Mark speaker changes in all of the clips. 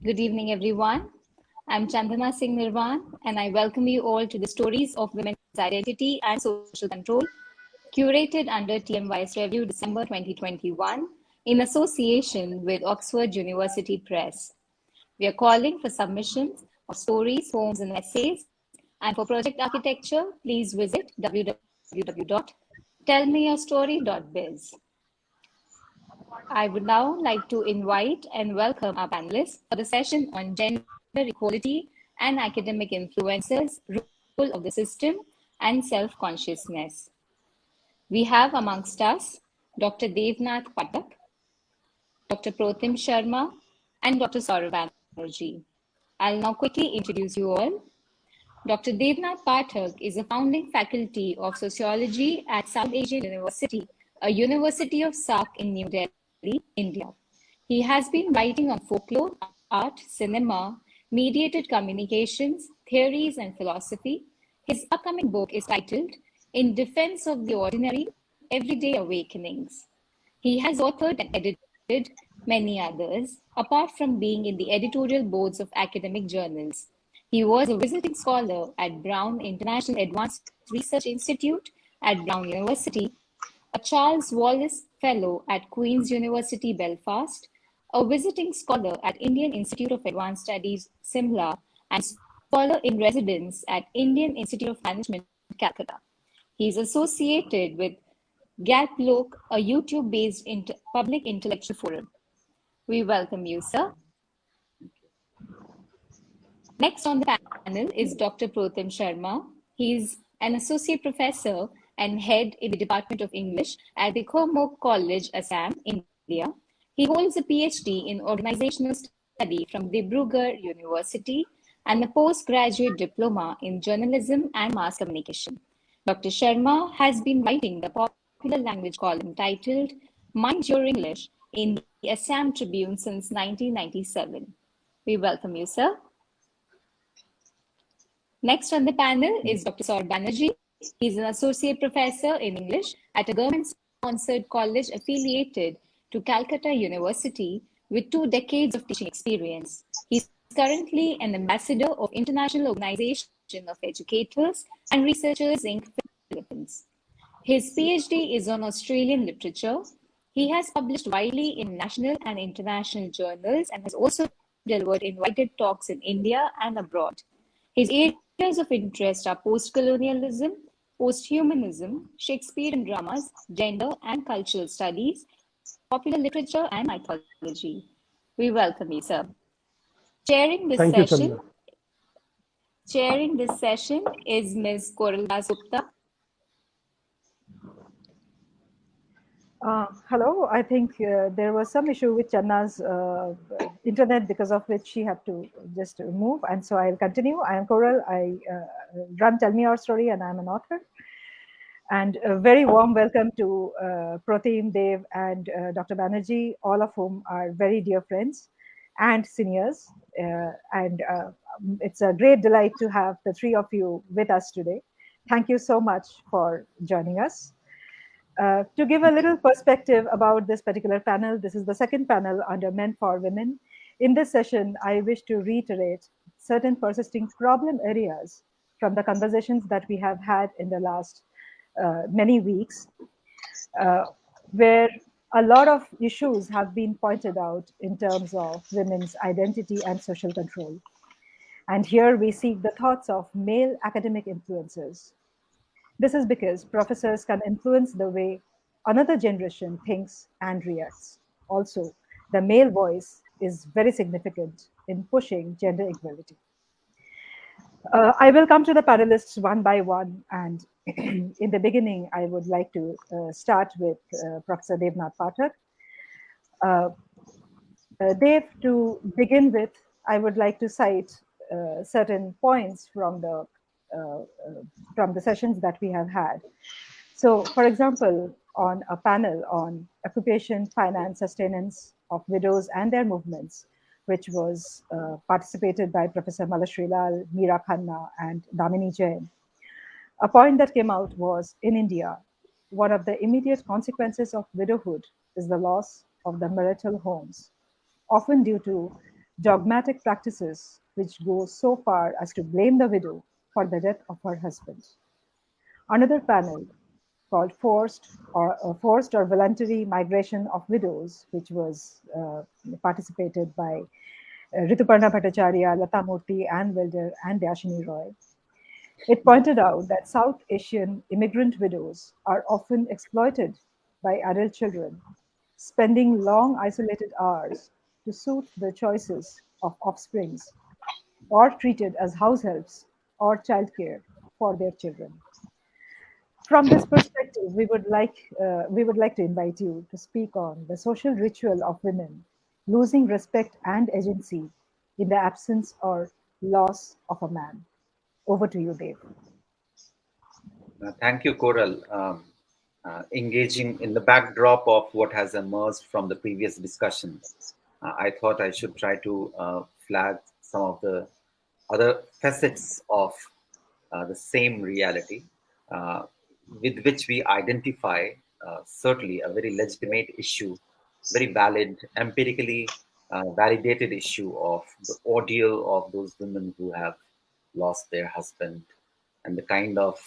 Speaker 1: Good evening, everyone. I'm Chandana Singh Nirvan, and I welcome you all to the Stories of Women's Identity and Social Control, curated under TMYS Review December 2021 in association with Oxford University Press. We are calling for submissions of stories, poems, and essays. And for project architecture, please visit www.tellmeyourstory.biz. I would now like to invite and welcome our panelists for the session on gender equality and academic influences, role of the system, and self-consciousness. We have amongst us Dr. Devnath Pathak, Dr. Pratham Sharma, and Dr. Saurav Banerjee. I'll now quickly introduce you all. Dr. Devnath Pathak is a founding faculty of sociology at South Asian University, a university of SARC in New Delhi, India. He has been writing on folklore, art, cinema, mediated communications, theories, and philosophy. His upcoming book is titled In Defense of the Ordinary, Everyday Awakenings. He has authored and edited many others, apart from being in the editorial boards of academic journals. He was a visiting scholar at Brown International Advanced Research Institute at Brown University, a Charles Wallace Fellow at Queen's University Belfast, a visiting scholar at Indian Institute of Advanced Studies, Simla, and scholar in residence at Indian Institute of Management, Calcutta. He is associated with Gatlok, a YouTube-based public intellectual forum. We welcome you, sir. Next on the panel is Dr. Pratham Sharma. He is an associate professor and head in the Department of English at the Kormuk College, Assam, India. He holds a PhD in organizational study from Dibrugarh University and a postgraduate diploma in journalism and mass communication. Dr. Sharma has been writing the popular language column titled Mind Your English in the Assam Tribune since 1997. We welcome you, sir. Next on the panel is Dr. Saurav Banerjee. He's an associate professor in English at a government-sponsored college affiliated to Calcutta University with 2 decades of teaching experience. He's currently an ambassador of International Organization of Educators and Researchers in the Philippines. His PhD is on Australian literature. He has published widely in national and international journals and has also delivered invited talks in India and abroad. His areas of interest are post-colonialism, post-humanism, Shakespearean dramas, gender and cultural studies, popular literature, and mythology. We welcome you, sir. Chairing this session is Ms. Koral Das Gupta.
Speaker 2: Hello, I think there was some issue with Channa's internet, because of which she had to just move, and so I'll continue. I am Koral. I run Tell Me Your Story, and I'm an author. And a very warm welcome to Pratham, Dev, and Dr. Banerjee, all of whom are very dear friends and seniors. And it's a great delight to have the 3 of you with us today. Thank you so much for joining us. To give a little perspective about this particular panel, this is the second panel under Men for Women. In this session, I wish to reiterate certain persisting problem areas from the conversations that we have had in the last many weeks, where a lot of issues have been pointed out in terms of women's identity and social control. And here we seek the thoughts of male academic influencers. This is because professors can influence the way another generation thinks and reacts. Also, the male voice is very significant in pushing gender equality. I will come to the panelists one by one, and in the beginning, I would like to start with Professor Devnath Pathak. Dev, to begin with, I would like to cite certain points from the sessions that we have had. So, for example, on a panel on occupation, finance, sustenance of widows and their movements, which was participated by Professor Malashri Lal, Meera Khanna, and Damini Jain. A point that came out was, in India, one of the immediate consequences of widowhood is the loss of the marital homes, often due to dogmatic practices which go so far as to blame the widow for the death of her husband. Another panel called forced or voluntary migration of widows, which was participated by Rituparna Bhattacharya, Lata Murthy, Ann Wilder, and Dashini Roy. It pointed out that South Asian immigrant widows are often exploited by adult children, spending long isolated hours to suit the choices of offsprings, or treated as house helps or childcare for their children. From this perspective, we would like to invite you to speak on the social ritual of women losing respect and agency in the absence or loss of a man. Over to you, Dave.
Speaker 3: Thank you, Coral. Engaging in the backdrop of what has emerged from the previous discussion, I thought I should try to flag some of the other facets of the same reality uh, with which we identify certainly a very legitimate issue, very valid, empirically validated issue of the ordeal of those women who have lost their husband and the kind of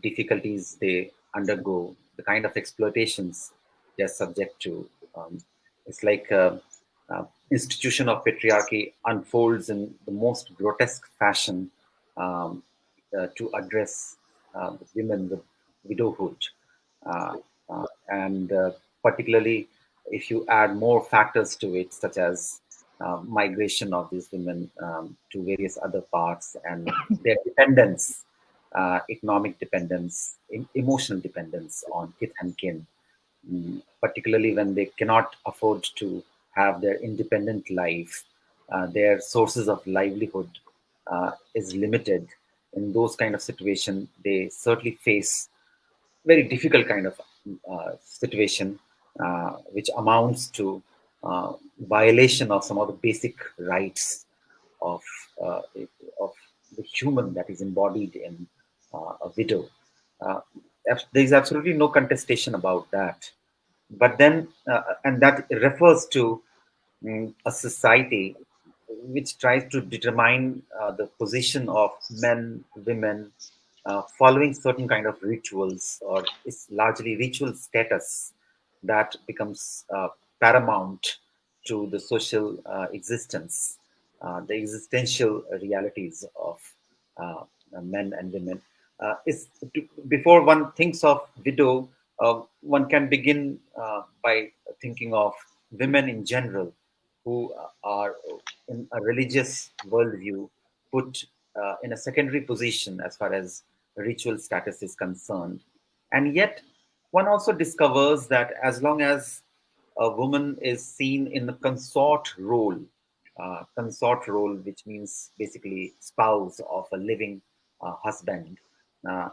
Speaker 3: difficulties they undergo, the kind of exploitations they're subject to. It's like institution of patriarchy unfolds in the most grotesque fashion um, to address women with widowhood. Uh, and particularly if you add more factors to it, such as migration of these women to various other parts and their dependence, economic dependence, emotional dependence on kith and kin, particularly when they cannot afford to have their independent life, their sources of livelihood is limited. In those kind of situations, they certainly face very difficult kind of situation, which amounts to violation of some of the basic rights of uh, of the human that is embodied in a widow. Uh, there is absolutely no contestation about that. But then, and that refers to a society which tries to determine the position of men, women, following certain kind of rituals, or it's largely ritual status that becomes paramount to the social existence, the existential realities of uh, men and women. Before one thinks of widow, one can begin by thinking of women in general who are in a religious worldview put in a secondary position as far as ritual status is concerned. And yet, one also discovers that as long as a woman is seen in the consort role, which means basically spouse of a living husband, uh,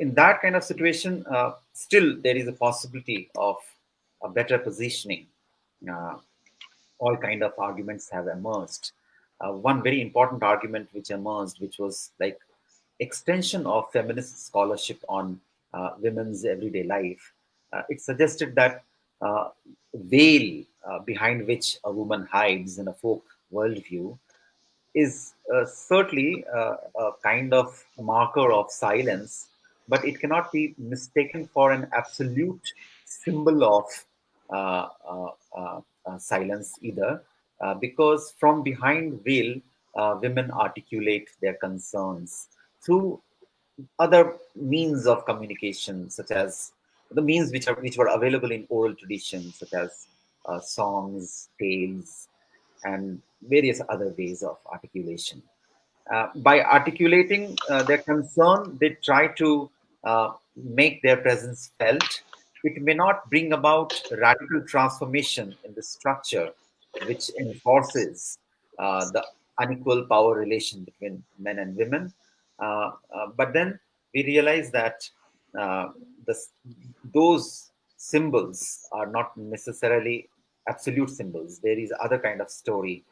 Speaker 3: in that kind of situation, still there is a possibility of a better positioning. Uh, all kind of arguments have emerged. One very important argument which emerged, which was like extension of feminist scholarship on women's everyday life. It suggested that veil behind which a woman hides in a folk worldview is certainly a kind of marker of silence, but it cannot be mistaken for an absolute symbol of silence either, because from behind veil, women articulate their concerns through other means of communication, such as the means which were available in oral tradition, such as songs, tales, and various other ways of articulation. By articulating their concern, they try to make their presence felt. It may not bring about radical transformation in the structure which enforces the unequal power relation between men and women. But then we realize that uh, the, those symbols are not necessarily absolute symbols. There is other kind of story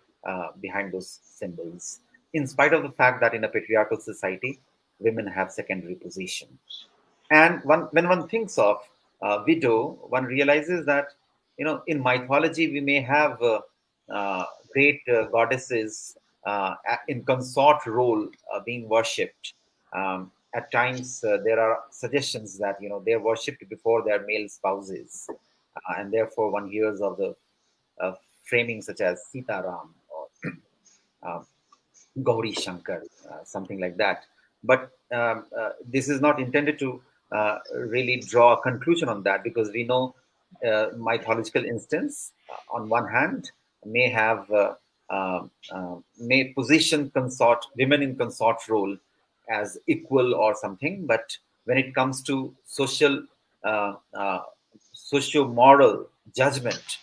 Speaker 3: behind those symbols, in spite of the fact that in a patriarchal society, women have secondary position. And when one thinks of widow, one realizes that in mythology we may have great goddesses in consort role being worshipped. At times, there are suggestions that they are worshipped before their male spouses, and therefore one hears of the framing such as Sitaram or Gauri Shankar, something like that. But this is not intended to really draw a conclusion on that, because we know mythological instance, on one hand, may have may position consort women in consort role as equal or something, but when it comes to uh, uh, socio-moral judgment,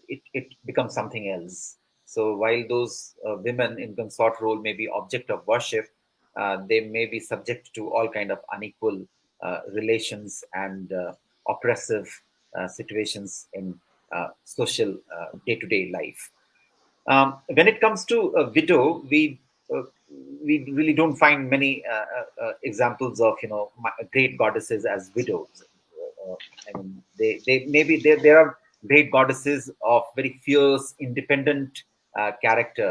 Speaker 3: it becomes something else. So while those women in consort role may be object of worship, they may be subject to all kind of unequal relations and oppressive situations in social day-to-day life. When it comes to a widow, uh, we really don't find many examples of great goddesses as widows. I mean, they maybe there are great goddesses of very fierce, independent character,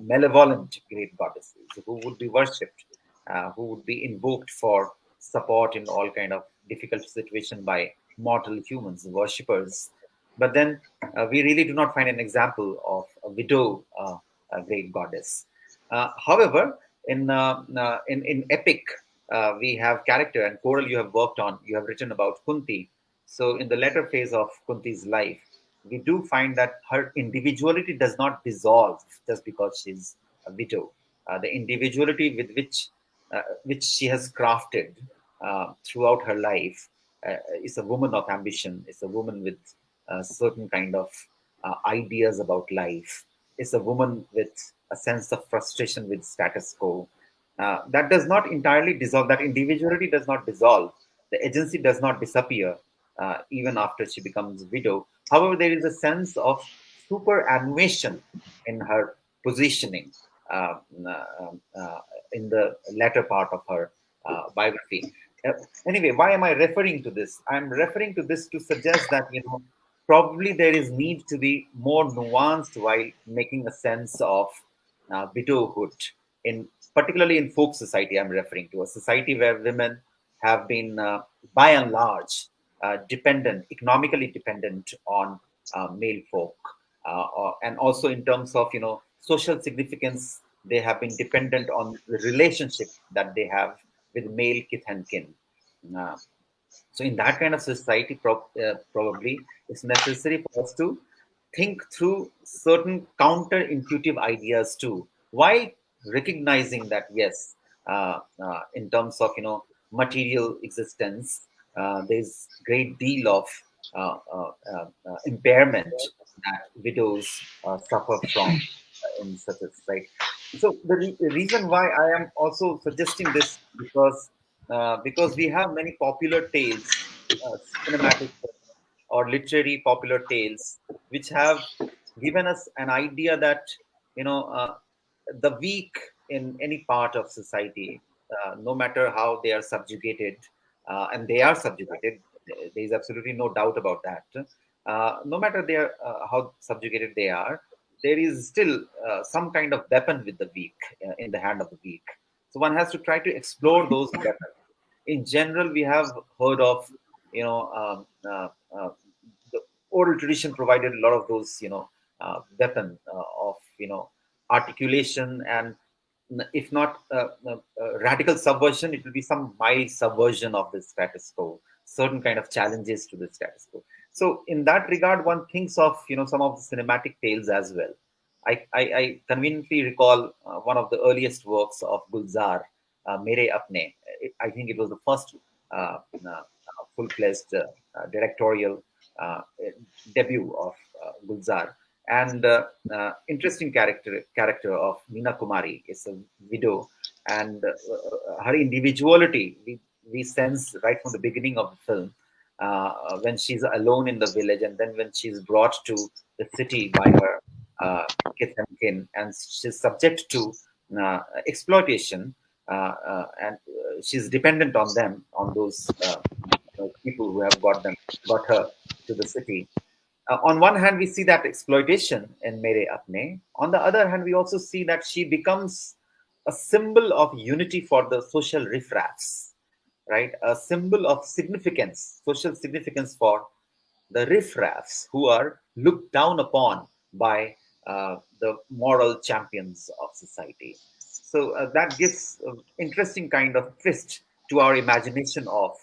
Speaker 3: malevolent great goddesses who would be worshipped, who would be invoked for support in all kind of difficult situation by mortal humans, worshippers. But then we really do not find an example of a widow, a great goddess. However, in epic, we have character, and Coral you have worked on, you have written about Kunti. So in the latter phase of Kunti's life, we do find that her individuality does not dissolve just because she's a widow. The individuality with which she has crafted throughout her life is a woman of ambition. Is a woman with certain kind of ideas about life. Is a woman with a sense of frustration with status quo. That does not entirely dissolve. That individuality does not dissolve. The agency does not disappear even after she becomes widow. However, there is a sense of superannuation in her positioning uh, in the latter part of her biography. Uh, anyway, why am I referring to this? I'm referring to this to suggest that probably there is need to be more nuanced while making a sense of widowhood, in particularly in folk society. I'm referring to a society where women have been, by and large, economically dependent on male folk, and also in terms of social significance, they have been dependent on the relationship that they have with male kith and kin. Uh, so in that kind of society, probably it's necessary for us to think through certain counterintuitive ideas too, while recognizing that yes, in terms of material existence, there's great deal of impairment that widows suffer from in such a society. So the reason why I am also suggesting this, because we have many popular tales, cinematic or literary popular tales, which have given us an idea that you know uh, the weak in any part of society, no matter how they are subjugated, and they are subjugated. There is absolutely no doubt about that. No matter how subjugated they are, there is still some kind of weapon with the weak, in the hand of the weak. So one has to try to explore those weapons. In general, we have heard of, you know, the oral tradition provided a lot of those, weapon of, articulation, and if not radical subversion, it will be some mild subversion of the status quo, certain kind of challenges to the status quo. So in that regard, one thinks of some of the cinematic tales as well. I conveniently recall one of the earliest works of Gulzar, Mere Apne. I think it was the first full-fledged directorial debut of Gulzar. And interesting character of Meena Kumari is a widow, and her individuality we sense right from the beginning of the film, when she's alone in the village, and then when she's brought to the city by her kith and kin, and she's subject to exploitation, and she's dependent on them, on those people who have got her to the city. On one hand, we see that exploitation in Mere Apne. On the other hand, we also see that she becomes a symbol of unity for the social riffraffs, right? A symbol of significance, social significance for the riffraffs who are looked down upon by the moral champions of society. So that gives an interesting kind of twist to our imagination of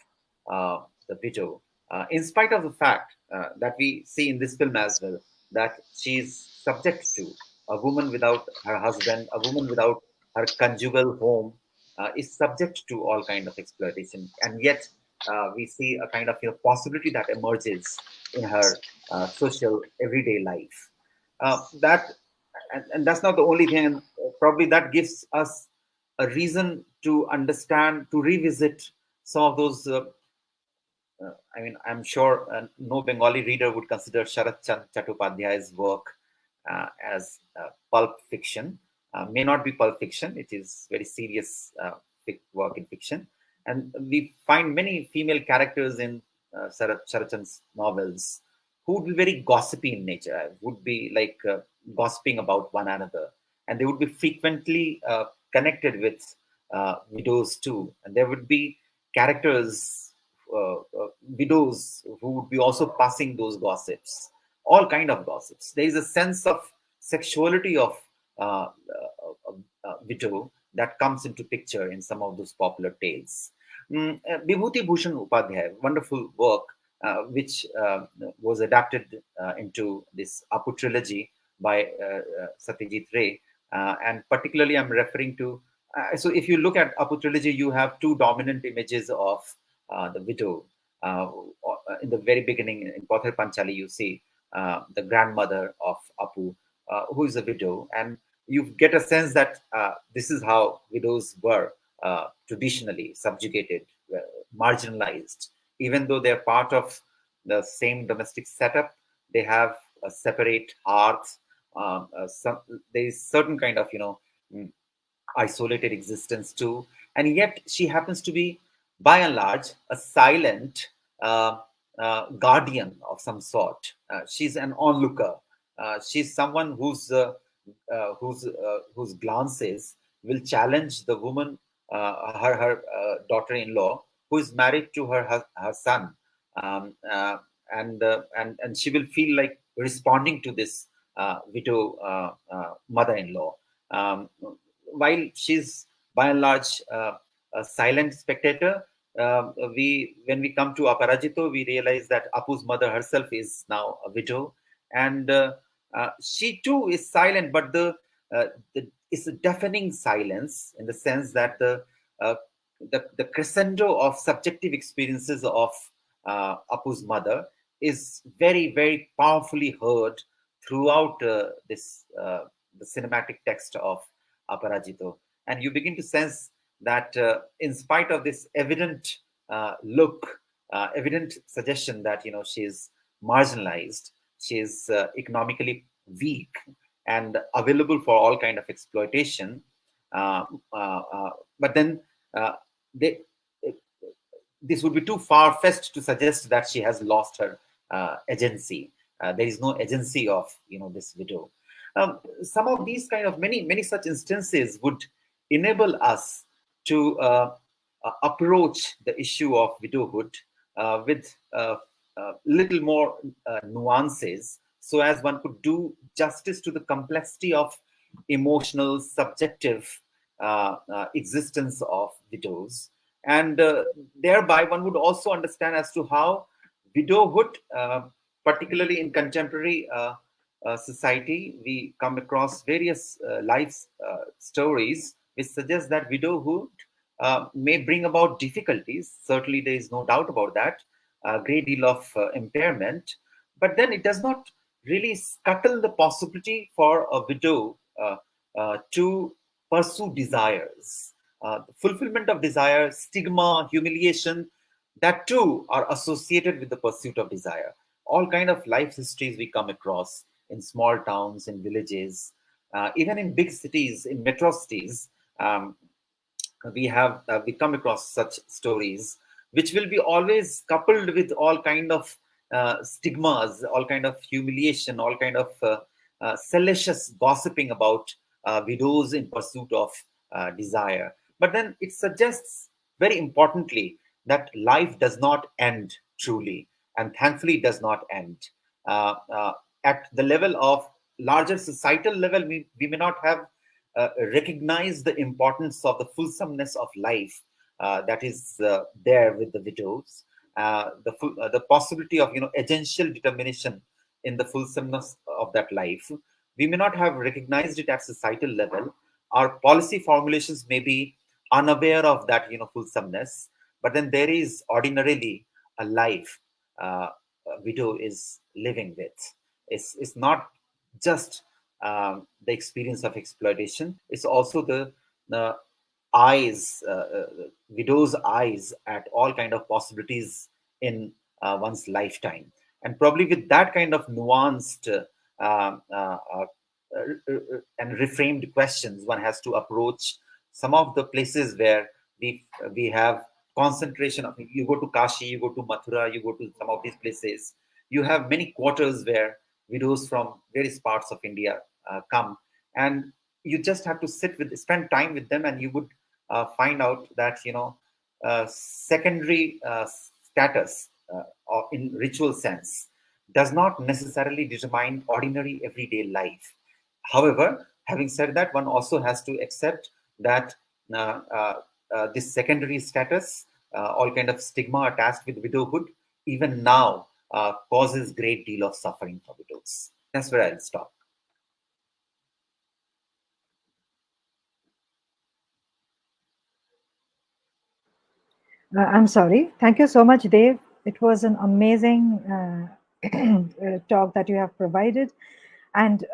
Speaker 3: the widow, in spite of the fact that we see in this film as well that she's subject to a woman without her husband, a woman without her conjugal home, is subject to all kind of exploitation, and yet we see a kind of possibility that emerges in her social everyday life. That and that's not the only thing. And probably that gives us a reason to understand, to revisit some of those. I mean, I'm sure no Bengali reader would consider Sharat Chattopadhyay's work as pulp fiction. May not be pulp fiction. It is very serious work in fiction. And we find many female characters in Sharatchand's novels who would be very gossipy in nature, would be like gossiping about one another. And they would be frequently connected with widows too. And there would be characters, widows, who would be also passing those gossips, all kind of gossips. There is a sense of sexuality of widow that comes into picture in some of those popular tales. Vibhuti Bhushan Upadhyay, wonderful work, which was adapted into this Apu trilogy by Satyajit Ray. And particularly, I'm referring to. So, if you look at Apu trilogy, you have two dominant images of the widow. In the very beginning, in Pothar Panchali, you see the grandmother of Apu, who is a widow, and you get a sense that this is how widows were traditionally subjugated, marginalized. Even though they're part of the same domestic setup, they have a separate hearth. There is certain kind of isolated existence too, and yet she happens to be, by and large, a silent guardian of some sort. She's an onlooker. She's someone whose glances will challenge the woman, her daughter-in-law, who is married to her son, and she will feel like responding to this widow mother-in-law. While she's by and large a silent spectator, when we come to Aparajito, we realize that Apu's mother herself is now a widow, and she too is silent, but it's a deafening silence in the sense that the crescendo of subjective experiences of Apu's mother is very, very powerfully heard throughout the cinematic text of Aparajito. And you begin to sense that in spite of this evident evident suggestion that she's marginalized, she's economically weak and available for all kind of exploitation, but then this would be too far-fetched to suggest that she has lost her agency. There is no agency of this widow. Some of these kind of many such instances would enable us to approach the issue of widowhood with little more nuances, so as one could do justice to the complexity of emotional, subjective existence of widows, and thereby one would also understand as to how widowhood, particularly in contemporary society, we come across various life stories which suggest that widowhood may bring about difficulties. Certainly, there is no doubt about that. A great deal of impairment, but then it does not really scuttle the possibility for a widow to pursue desires. The fulfillment of desire, stigma, humiliation, that too are associated with the pursuit of desire. All kind of life histories we come across in small towns, in villages, even in big cities, in metro cities. We come across such stories, which will be always coupled with all kind of stigmas, all kind of humiliation, all kind of salacious gossiping about widows in pursuit of desire. But then it suggests very importantly that life does not end truly, and thankfully does not end. Uh, uh, at the level of larger societal level, we may not have recognized the importance of the fulsomeness of life that is there with the widows, the possibility of agential determination in the fulsomeness of that life. We may not have recognized it at societal level. Our policy formulations may be unaware of that fulsomeness, but then there is ordinarily a life a widow is living with. It's not just the experience of exploitation. It's also the eyes, widow's eyes at all kind of possibilities in one's lifetime. And probably with that kind of nuanced and reframed questions, one has to approach some of the places where we have concentration of. You go to Kashi, you go to Mathura, you go to some of these places. You have many quarters where widows from various parts of India come, and you just have to spend time with them, and you would find out that secondary status in ritual sense does not necessarily determine ordinary everyday life. However, having said that, one also has to accept that this secondary status, all kind of stigma attached with widowhood, even now causes great deal of suffering for widows. That's where I'll stop.
Speaker 2: I'm sorry. Thank you so much, Dave. It was an amazing talk that you have provided, and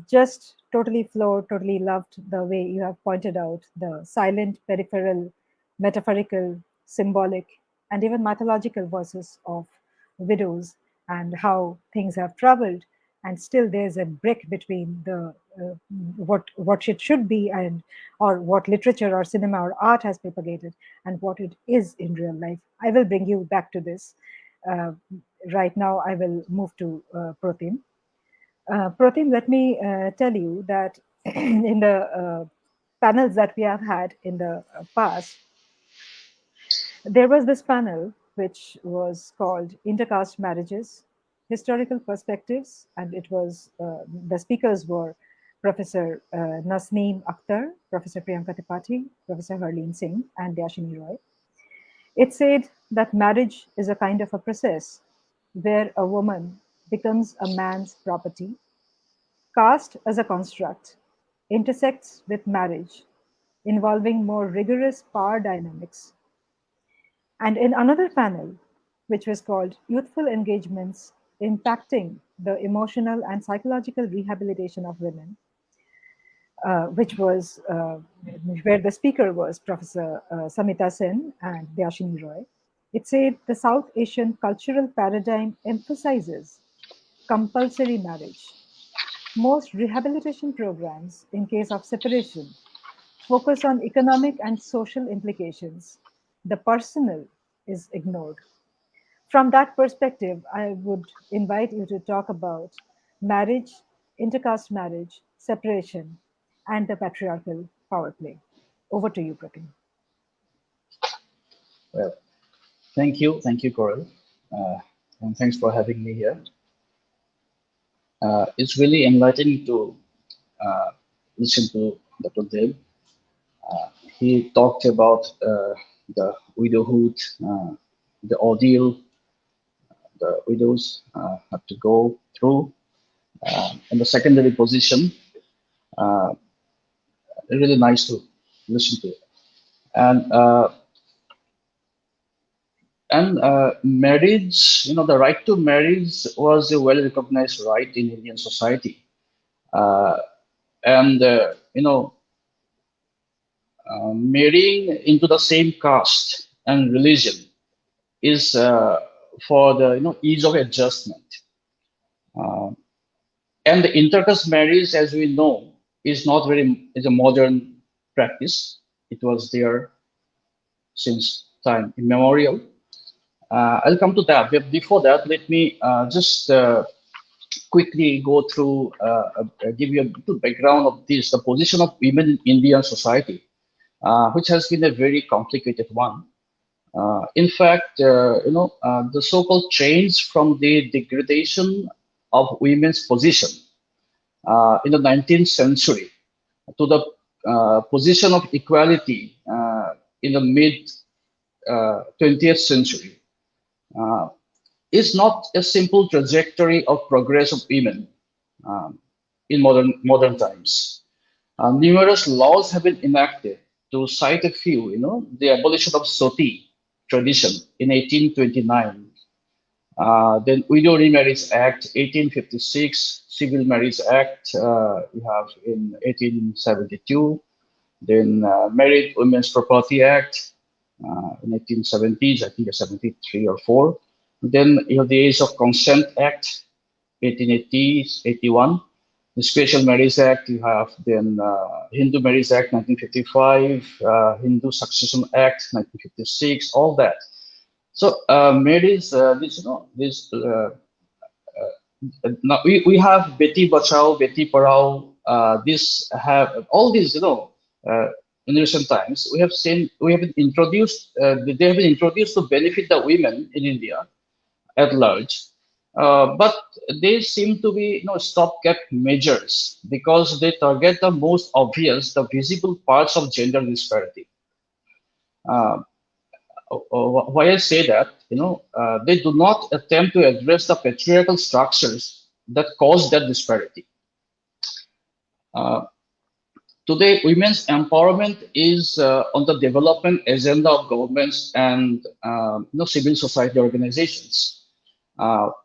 Speaker 2: just totally floored, totally loved the way you have pointed out the silent, peripheral, metaphorical, symbolic, and even mythological voices of widows, and how things have traveled, and still there's a break between the what it should be, and or what literature or cinema or art has propagated, and what it is in real life. I will bring you back to this. uh, right now I will move to Pratham. Pratham, let me tell you that in the panels that we have had in the past, there was this panel which was called Intercaste Marriages, Historical Perspectives, and it was the speakers were Professor Nasneem Akhtar, Professor Priyanka Tripathi, Professor Harleen Singh, and Dashini Roy. It said that marriage is a kind of a process where a woman becomes a man's property. Caste as a construct intersects with marriage, involving more rigorous power dynamics. And in another panel, which was called Youthful Engagements Impacting the Emotional and Psychological Rehabilitation of Women, which was where the speaker was Professor Samita Sen and Dashini Roy. It said the South Asian cultural paradigm emphasizes compulsory marriage. Most rehabilitation programs, in case of separation, focus on economic and social implications. The personal is ignored. From that perspective, I would invite you to talk about marriage, intercaste marriage, separation, and the patriarchal power play. Over to you, Pratim.
Speaker 4: Well, thank you, Coral, and thanks for having me here. It's really enlightening to listen to Dr. Dev. He talked about the widowhood, the ordeal the widows have to go through, and the secondary position. Really nice to listen to, and marriage. The right to marriage was a well-recognized right in Indian society, and marrying into the same caste and religion is for the ease of adjustment. And the intercaste marriage, as we know, is a modern practice. It was there since time immemorial. I'll come to that. But before that, let me just quickly go through, give you a little background of this, the position of women in Indian society, which has been a very complicated one. In fact, the so-called change from the degradation of women's position in the 19th century to the position of equality in the mid 20th century is not a simple trajectory of progress of women in modern times. Numerous laws have been enacted. To cite a few, the abolition of sati tradition in 1829, then Widow Remarriage Act 1856, Civil Marriage Act we have in 1872, then Married Women's Property Act in 1870s, I think 73 or 4. Then you have the Age of Consent Act 1880s, 81. The Special Marriage Act, you have then Hindu Marriage Act 1955, Hindu Succession Act 1956, all that. So marriage, now we have Beti Bachao, Beti Parao. This have all these, in recent times we have been introduced. They have been introduced to benefit the women in India at large. But they seem to be stopgap measures because they target the most obvious, the visible parts of gender disparity. Why I say that, they do not attempt to address the patriarchal structures that cause that disparity. Today, women's empowerment is on the development agenda of governments and civil society organizations.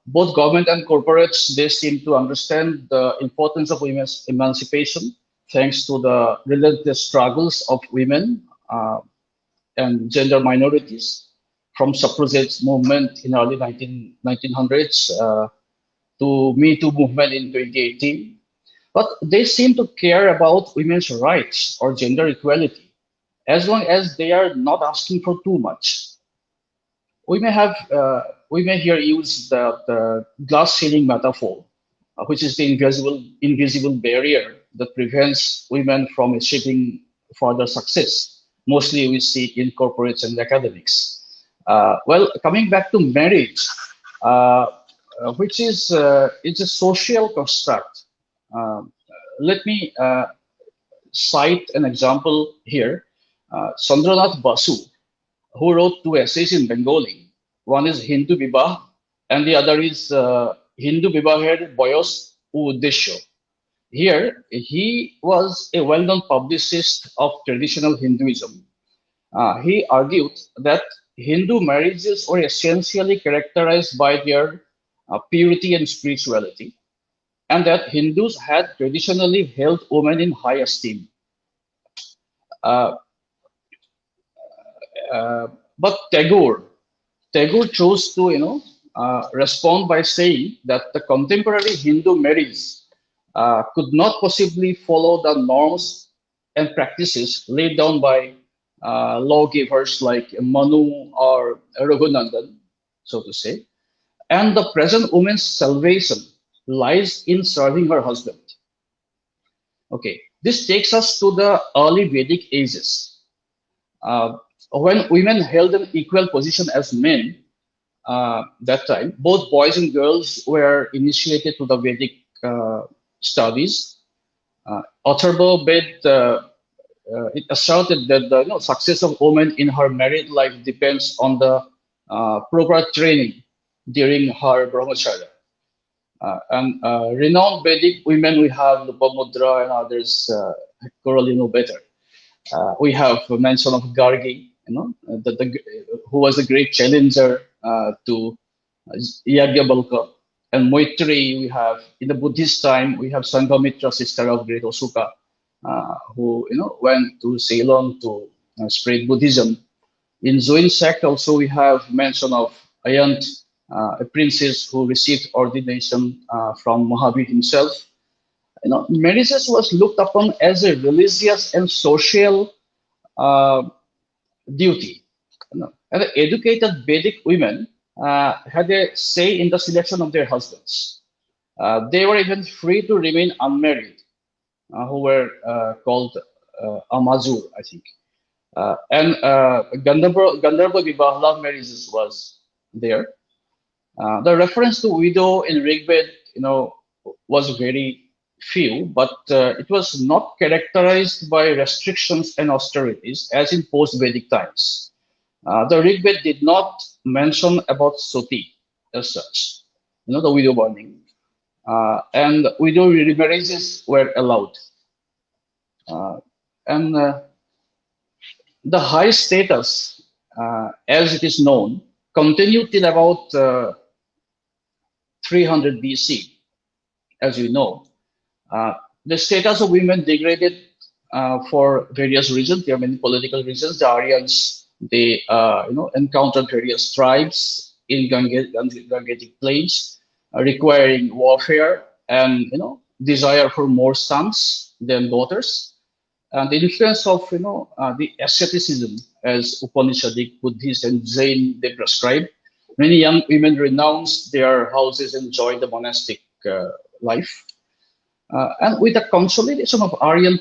Speaker 4: Both government and corporates, they seem to understand the importance of women's emancipation thanks to the relentless struggles of women and gender minorities, from suffragette movement in early 1900s to Me Too movement in 2018. But they seem to care about women's rights or gender equality, as long as they are not asking for too much. We may here use the glass ceiling metaphor, which is the invisible barrier that prevents women from achieving further success. Mostly we see in corporates and academics. Well, coming back to marriage, which is it's a social construct. Let me cite an example here. Chandranath Basu, who wrote 2 essays in Bengali. One is Hindu Vibah, and the other is Hindu Vibaher Boyos U Uddesho. Here, he was a well-known publicist of traditional Hinduism. He argued that Hindu marriages were essentially characterized by their purity and spirituality, and that Hindus had traditionally held women in high esteem. But Tagore chose to respond by saying that the contemporary Hindu marriage could not possibly follow the norms and practices laid down by lawgivers like Manu or Raghunandan, so to say, and the present woman's salvation lies in serving her husband. Okay, this takes us to the early Vedic ages. When women held an equal position as men, that time, both boys and girls were initiated to the Vedic studies. Atharva Ved it asserted that the success of woman in her married life depends on the proper training during her brahmacharya. And renowned Vedic women, we have Lopamudra and others, Corally know better. We have a mention of Gargi, who was a great challenger to Yagyabalka. And Maitri, we have, in the Buddhist time, we have Sanghamitra, sister of great Osuka, who went to Ceylon to spread Buddhism. In Jain sect also we have mention of Ayant, a princess who received ordination from Mahavir himself. Marriages was looked upon as a religious and social duty. And the educated Vedic women had a say in the selection of their husbands. They were even free to remain unmarried, who were called Amazur, I think. And Gandharva Vivah, love marriages, was there. The reference to widow in Rigved, was very few, but it was not characterized by restrictions and austerities as in post-Vedic times. The Rigved did not mention about sati as such, the widow burning, and widow remarriages were allowed. And the high status, as it is known, continued till about 300 BC, as you know. The status of women degraded for various reasons. There are many political reasons. The Aryans, they encountered various tribes in Gangetic plains, requiring warfare and desire for more sons than daughters. And the influence of the asceticism, as Upanishadic, Buddhist, and Jain they prescribe. Many young women renounced their houses and joined the monastic life. And with the consolidation of Aryan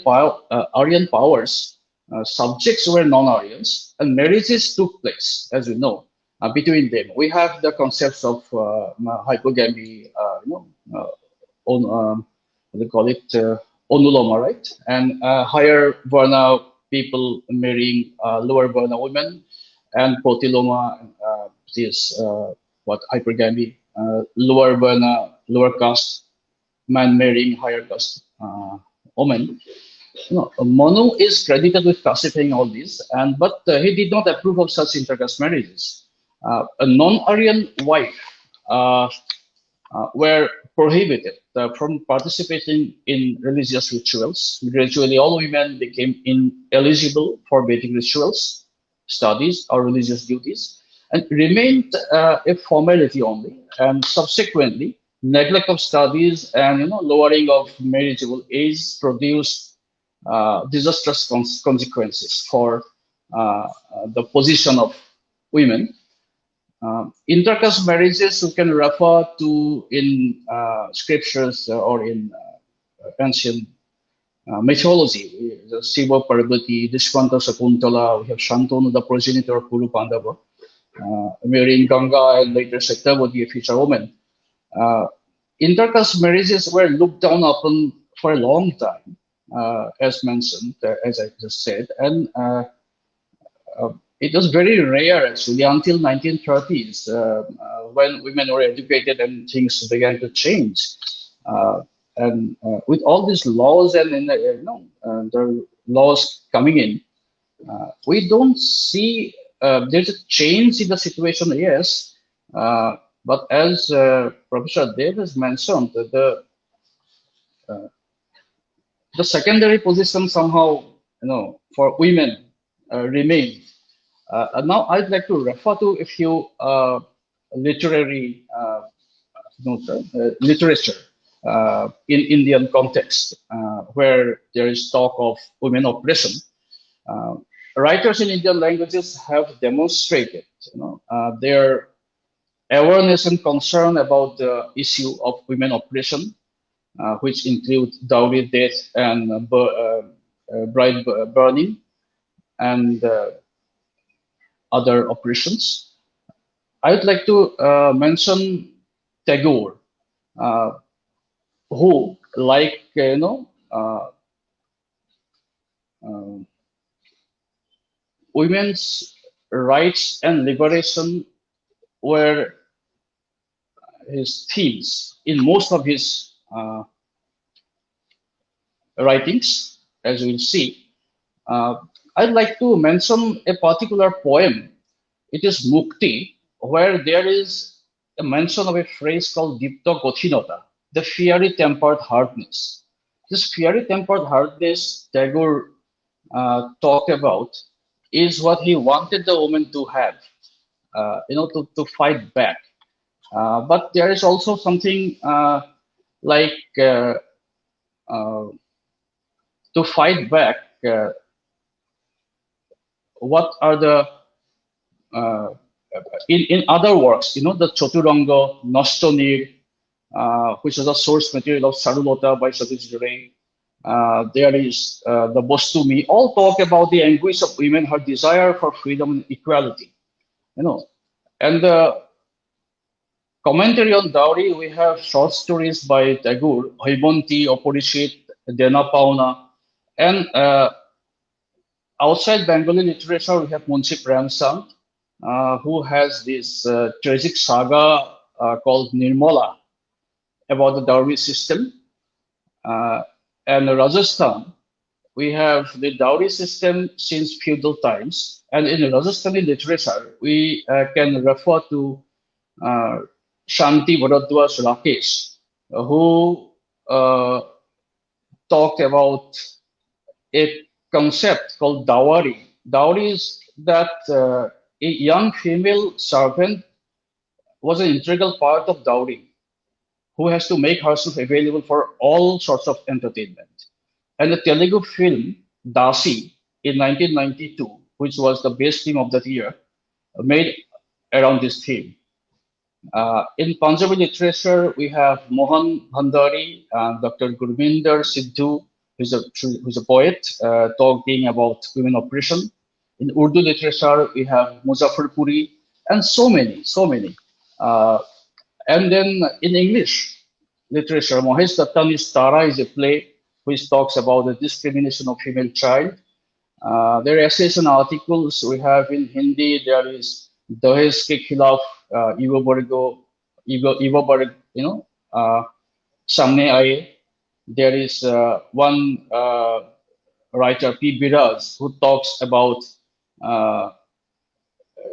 Speaker 4: powers, subjects were non-Aryans, and marriages took place, as we know, between them. We have the concepts of hypogamy, they call it onuloma, right? And higher Varna people marrying lower Varna women, and protiloma is hypergamy, lower Varna, lower caste man marrying higher caste woman. Manu is credited with classifying all these, but he did not approve of such intercaste marriages. A non-Aryan wife were prohibited from participating in religious rituals. Gradually, all women became ineligible for Vedic rituals, studies, or religious duties, and remained a formality only. And subsequently, neglect of studies and lowering of marriageable age produced disastrous consequences for the position of women. Intercaste marriages you can refer to in scriptures or in ancient mythology. The Shiva Parvati, Dishwanta Sakuntala, we have Shantanu, the progenitor of Kuru Pandava, marrying Ganga and later Satyavati, a future woman. Intercaste marriages were looked down upon for a long time, as mentioned, as I just said, and it was very rare actually until 1930s when women were educated and things began to change. And with all these laws and the laws coming in, we don't see there's a change in the situation. Yes, but as Professor Dev has mentioned, the secondary position somehow for women remain. Now I'd like to refer to a few literary literature in Indian context where there is talk of women oppression. Writers in Indian languages have demonstrated their awareness and concern about the issue of women oppression, which include dowry, death, and bride burning, and other operations. I would like to mention Tagore, who, like women's rights and liberation, were his themes in most of his writings, as we'll see. I'd like to mention a particular poem. It is Mukti, where there is a mention of a phrase called Dipta Gothinota, the fiery tempered hardness. This fiery tempered hardness Tagore talked about is what he wanted the woman to have, to fight back. But there is also something like to fight back. What are the in other works, the Chaturanga, Noshtonir, which is the source material of Sarulota by Satish Ray. There is the Bostumi, all talk about the anguish of women, her desire for freedom and equality. And the commentary on dowry, we have short stories by Tagore, Hoibanti, Oporishit, Dena Pauna, and outside Bengali literature, we have Munshi Premchand, who has this tragic saga called Nirmala about the dowry system. And Rajasthan, we have the dowry system since feudal times. And in Rajasthani literature, we can refer to Shanti Bharadwaj Rakesh, who talked about a concept called dowry. Dowry is that a young female servant was an integral part of dowry, who has to make herself available for all sorts of entertainment. And the Telugu film Dasi in 1992, which was the best film of that year, made around this theme. In Punjabi literature, we have Mohan Bhandari and Dr. Gurvinder Sidhu, who's a poet, talking about women oppression. In Urdu literature, we have Muzaffar Puri, and so many. And then in English literature, Mahesh Dattani's Tara is a play which talks about the discrimination of female child. There are essays and articles we have in Hindi. There is Dahez ke khilaf, Ivo Bargo, Samne Aaye. There is one writer, P. Biraz, who talks about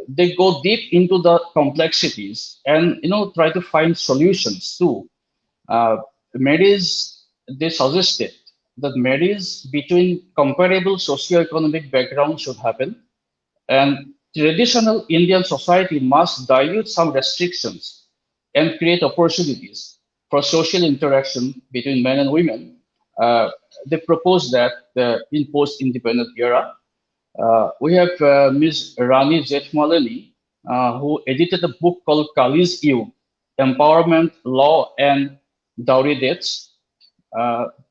Speaker 4: they go deep into the complexities and try to find solutions too. Marriage, they suggested that marriage between comparable socio-economic backgrounds should happen, and traditional Indian society must dilute some restrictions and create opportunities for social interaction between men and women. They propose that in post-independent era. We have Ms. Rani Jethmalani, who edited a book called Kali's Yug, Empowerment, Law, and Dowry Deaths.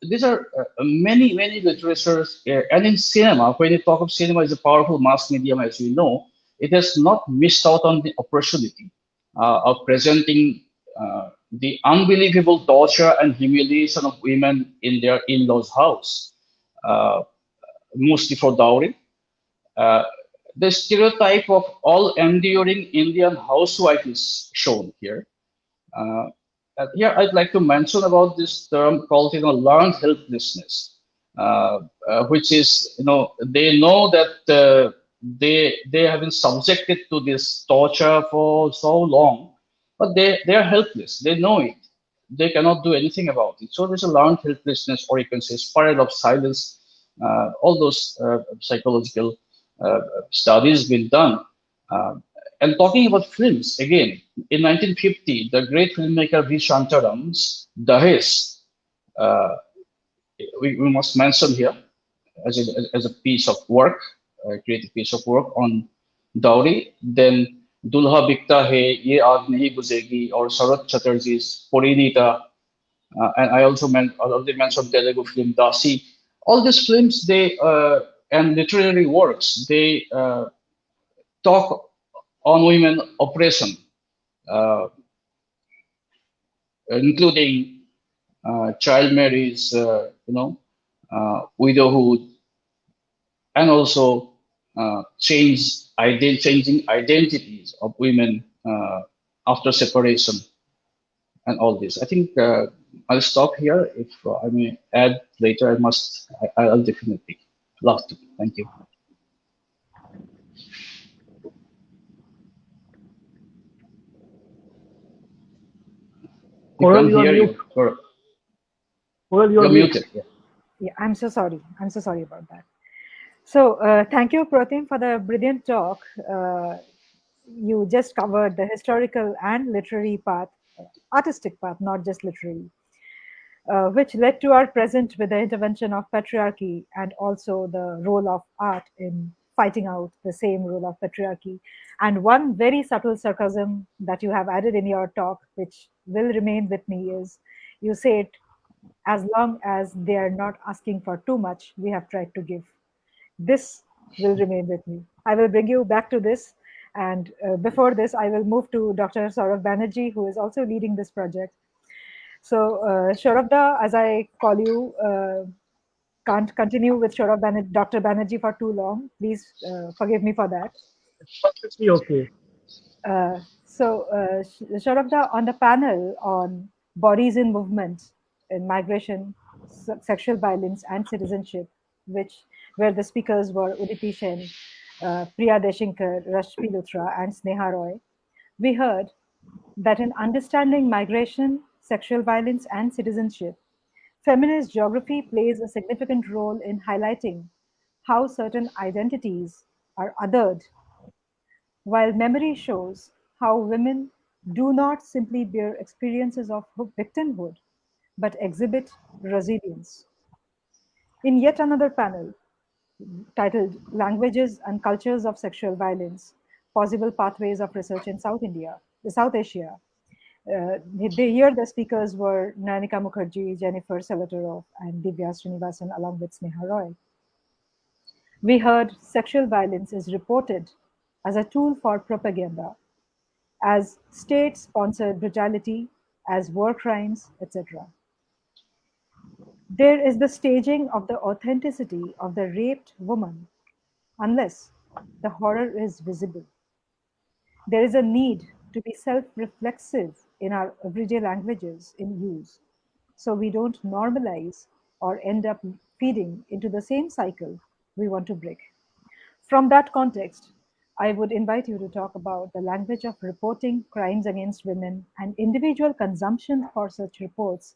Speaker 4: These are many literatures, and in cinema, when you talk of cinema as a powerful mass medium, as we know, it has not missed out on the opportunity of presenting the unbelievable torture and humiliation of women in their in-laws' house, mostly for dowry. The stereotype of all enduring Indian housewife is shown here. Here, I'd like to mention about this term called, learned helplessness, which is, they know that they have been subjected to this torture for so long, but they are helpless. They know it. They cannot do anything about it. So there's a learned helplessness, or you can say spiral of silence. All those psychological studies been done. And talking about films, again, in 1950, the great filmmaker V. Shantaram's Dahez, we must mention here as a piece of work, a creative piece of work on dowry. Then Dulha Bikta Hai, Ye Aag Nahi Guzegi, or Sarat Chatterjee's Porinita. And I also already mentioned Telugu film Dasi. All these films, they and literary works, they talk on women oppression, including child marriage, widowhood, and also changing identities of women after separation, and all this. I think I'll stop here. If I may add later, I'll definitely love to. Thank you.
Speaker 5: Coral, you are muted. Coral, you are muted.
Speaker 2: Yeah, I'm so sorry. I'm so sorry about that. So thank you, Pratham, for the brilliant talk. You just covered the historical and literary path, artistic path, not just literary, which led to our present with the intervention of patriarchy and also the role of art in fighting out the same role of patriarchy. And one very subtle sarcasm that you have added in your talk, which will remain with me, is you say it, as long as they are not asking for too much, we have tried to give. This will remain with me. I will bring you back to this. And before this, I will move to Dr. Saurabh Banerjee, who is also leading this project. So, Saurabh, as I call you, can't continue with Dr. Banerjee for too long. Please forgive me for that.
Speaker 5: Perfectly okay.
Speaker 2: Saurabh, on the panel on bodies in movement, in migration, sexual violence, and citizenship, where the speakers were Uditi Sen, Priya Deshinkar, Rashmi Luthra, and Sneha Roy, we heard that in understanding migration, sexual violence, and citizenship, feminist geography plays a significant role in highlighting how certain identities are othered, while memory shows how women do not simply bear experiences of victimhood, but exhibit resilience. In yet another panel titled Languages and Cultures of Sexual Violence, Possible Pathways of Research in South Asia, here the speakers were Nanika Mukherjee, Jennifer Solotaroff, and Divya Srinivasan, along with Sneha Roy. We heard sexual violence is reported as a tool for propaganda, as state-sponsored brutality, as war crimes, etc. There is the staging of the authenticity of the raped woman, unless the horror is visible. There is a need to be self-reflexive in our everyday languages in use, so we don't normalize or end up feeding into the same cycle we want to break. From that context, I would invite you to talk about the language of reporting crimes against women and individual consumption for such reports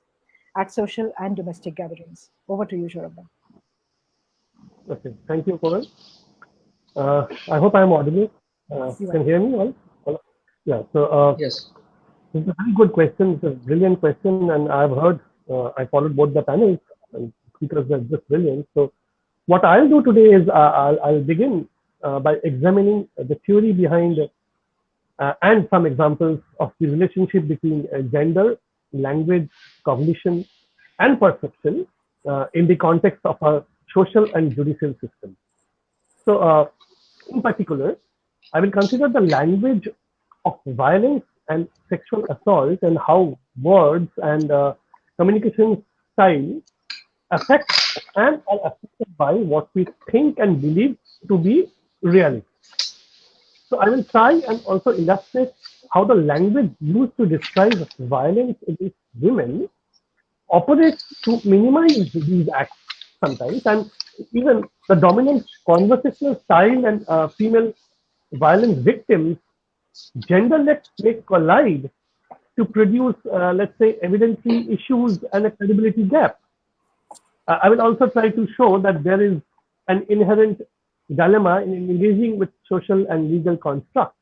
Speaker 2: at social and domestic gatherings. Over to you, Shorabha.
Speaker 5: Okay. Thank you, Coral. I hope I'm audible.
Speaker 2: You
Speaker 5: Can
Speaker 2: are.
Speaker 5: hear me all? Yeah. So
Speaker 4: Yes.
Speaker 5: it's a very good question. It's a brilliant question, and I've heard. I followed both the panels, and speakers are just brilliant. So what I'll do today is I'll begin by examining the theory behind and some examples of the relationship between gender, language, cognition, and perception in the context of our social and judicial system. So, in particular, I will consider the language of violence and sexual assault and how words and communication style affect and are affected by what we think and believe to be reality. So I will try and also illustrate how the language used to describe violence against women operates to minimize these acts sometimes, and even the dominant conversational style and female violence victims, genderless may collide to produce, let's say, evidentiary issues and a credibility gap. I will also try to show that there is an inherent dilemma in engaging with social and legal constructs,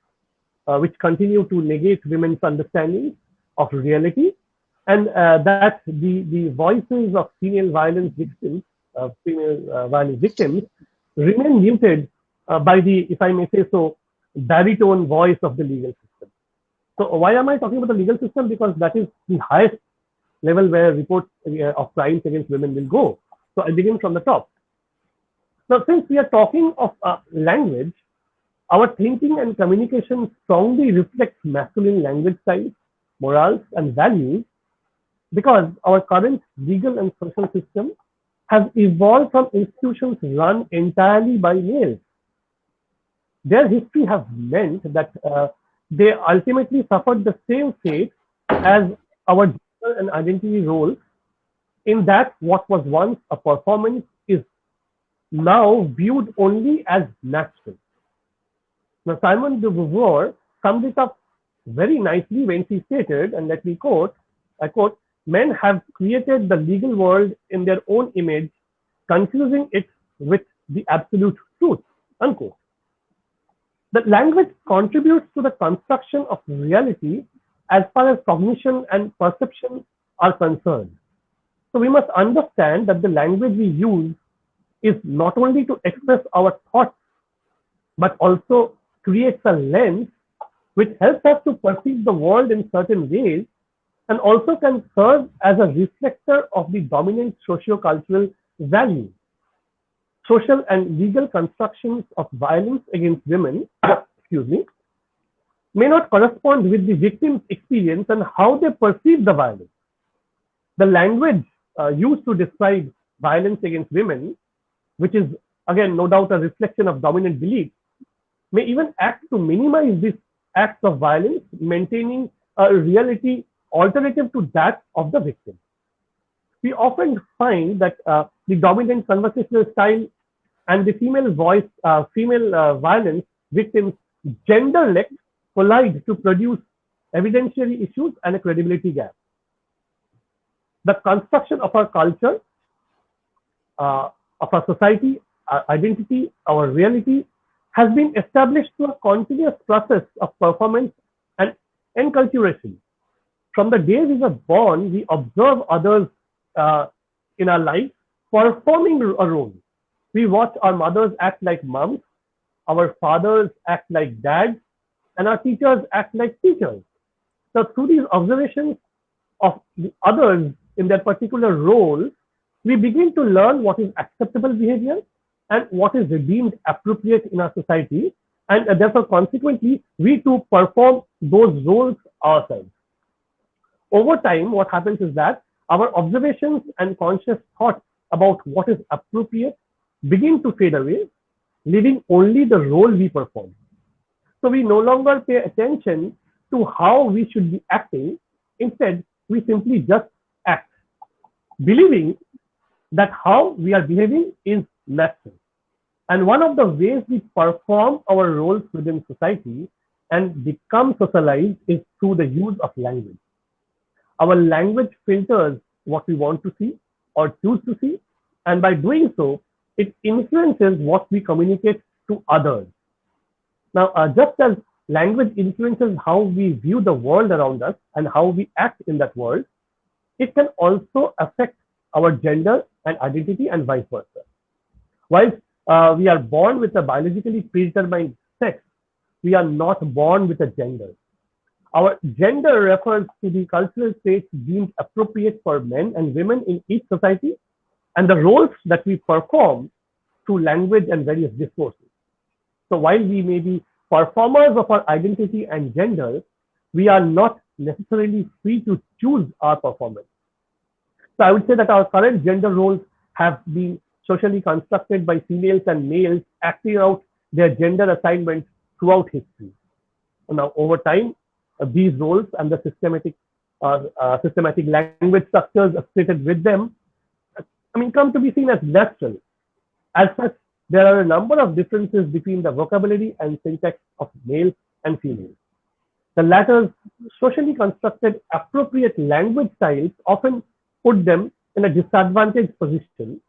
Speaker 5: which continue to negate women's understanding of reality, and that the voices of female violence victims remain muted by the, if I may say so, baritone voice of the legal system. So why am I talking about the legal system? Because that is the highest level where reports of crimes against women will go. So I begin from the top. Now, since we are talking of language, our thinking and communication strongly reflects masculine language styles, morals, and values, because our current legal and social system has evolved from institutions run entirely by males. Their history has meant that they ultimately suffered the same fate as our gender and identity roles, in that what was once a performance is now viewed only as natural. Now, Simone de Beauvoir summed it up very nicely when she stated, and let me quote, I quote, "Men have created the legal world in their own image, confusing it with the absolute truth," unquote. The language contributes to the construction of reality as far as cognition and perception are concerned. So we must understand that the language we use is not only to express our thoughts, but also creates a lens which helps us to perceive the world in certain ways and also can serve as a reflector of the dominant socio-cultural values. Social and legal constructions of violence against women, excuse me, may not correspond with the victim's experience and how they perceive the violence. The language used to describe violence against women, which is again no doubt a reflection of dominant beliefs, may even act to minimize these acts of violence, maintaining a reality alternative to that of the victim. We often find that the dominant conversational style and the female violence victims gender-led collide to produce evidentiary issues and a credibility gap. The construction of our culture, of our society, our identity, our reality has been established through a continuous process of performance and enculturation. From the day we were born, we observe others in our life performing a role. We watch our mothers act like moms, our fathers act like dads, and our teachers act like teachers. So through these observations of the others in their particular role, we begin to learn what is acceptable behavior and what is deemed appropriate in our society, and therefore consequently we too perform those roles ourselves. Over time, what happens is that our observations and conscious thoughts about what is appropriate begin to fade away, leaving only the role we perform. So we no longer pay attention to how we should be acting. Instead, we simply just act, believing that how we are behaving is natural. And one of the ways we perform our roles within society and become socialized is through the use of language. Our language filters what we want to see or choose to see, and by doing so, it influences what we communicate to others. Now, just as language influences how we view the world around us and how we act in that world, it can also affect our gender and identity and vice versa. Whilst we are born with a biologically predetermined sex, we are not born with a gender. Our gender refers to the cultural traits deemed appropriate for men and women in each society and the roles that we perform through language and various discourses. So while we may be performers of our identity and gender, we are not necessarily free to choose our performance. So I would say that our current gender roles have been socially constructed by females and males acting out their gender assignments throughout history. Now, over time, these roles and the systematic language structures associated with them, come to be seen as natural. As such, there are a number of differences between the vocabulary and syntax of males and females. The latter's socially constructed appropriate language styles often put them in a disadvantaged position,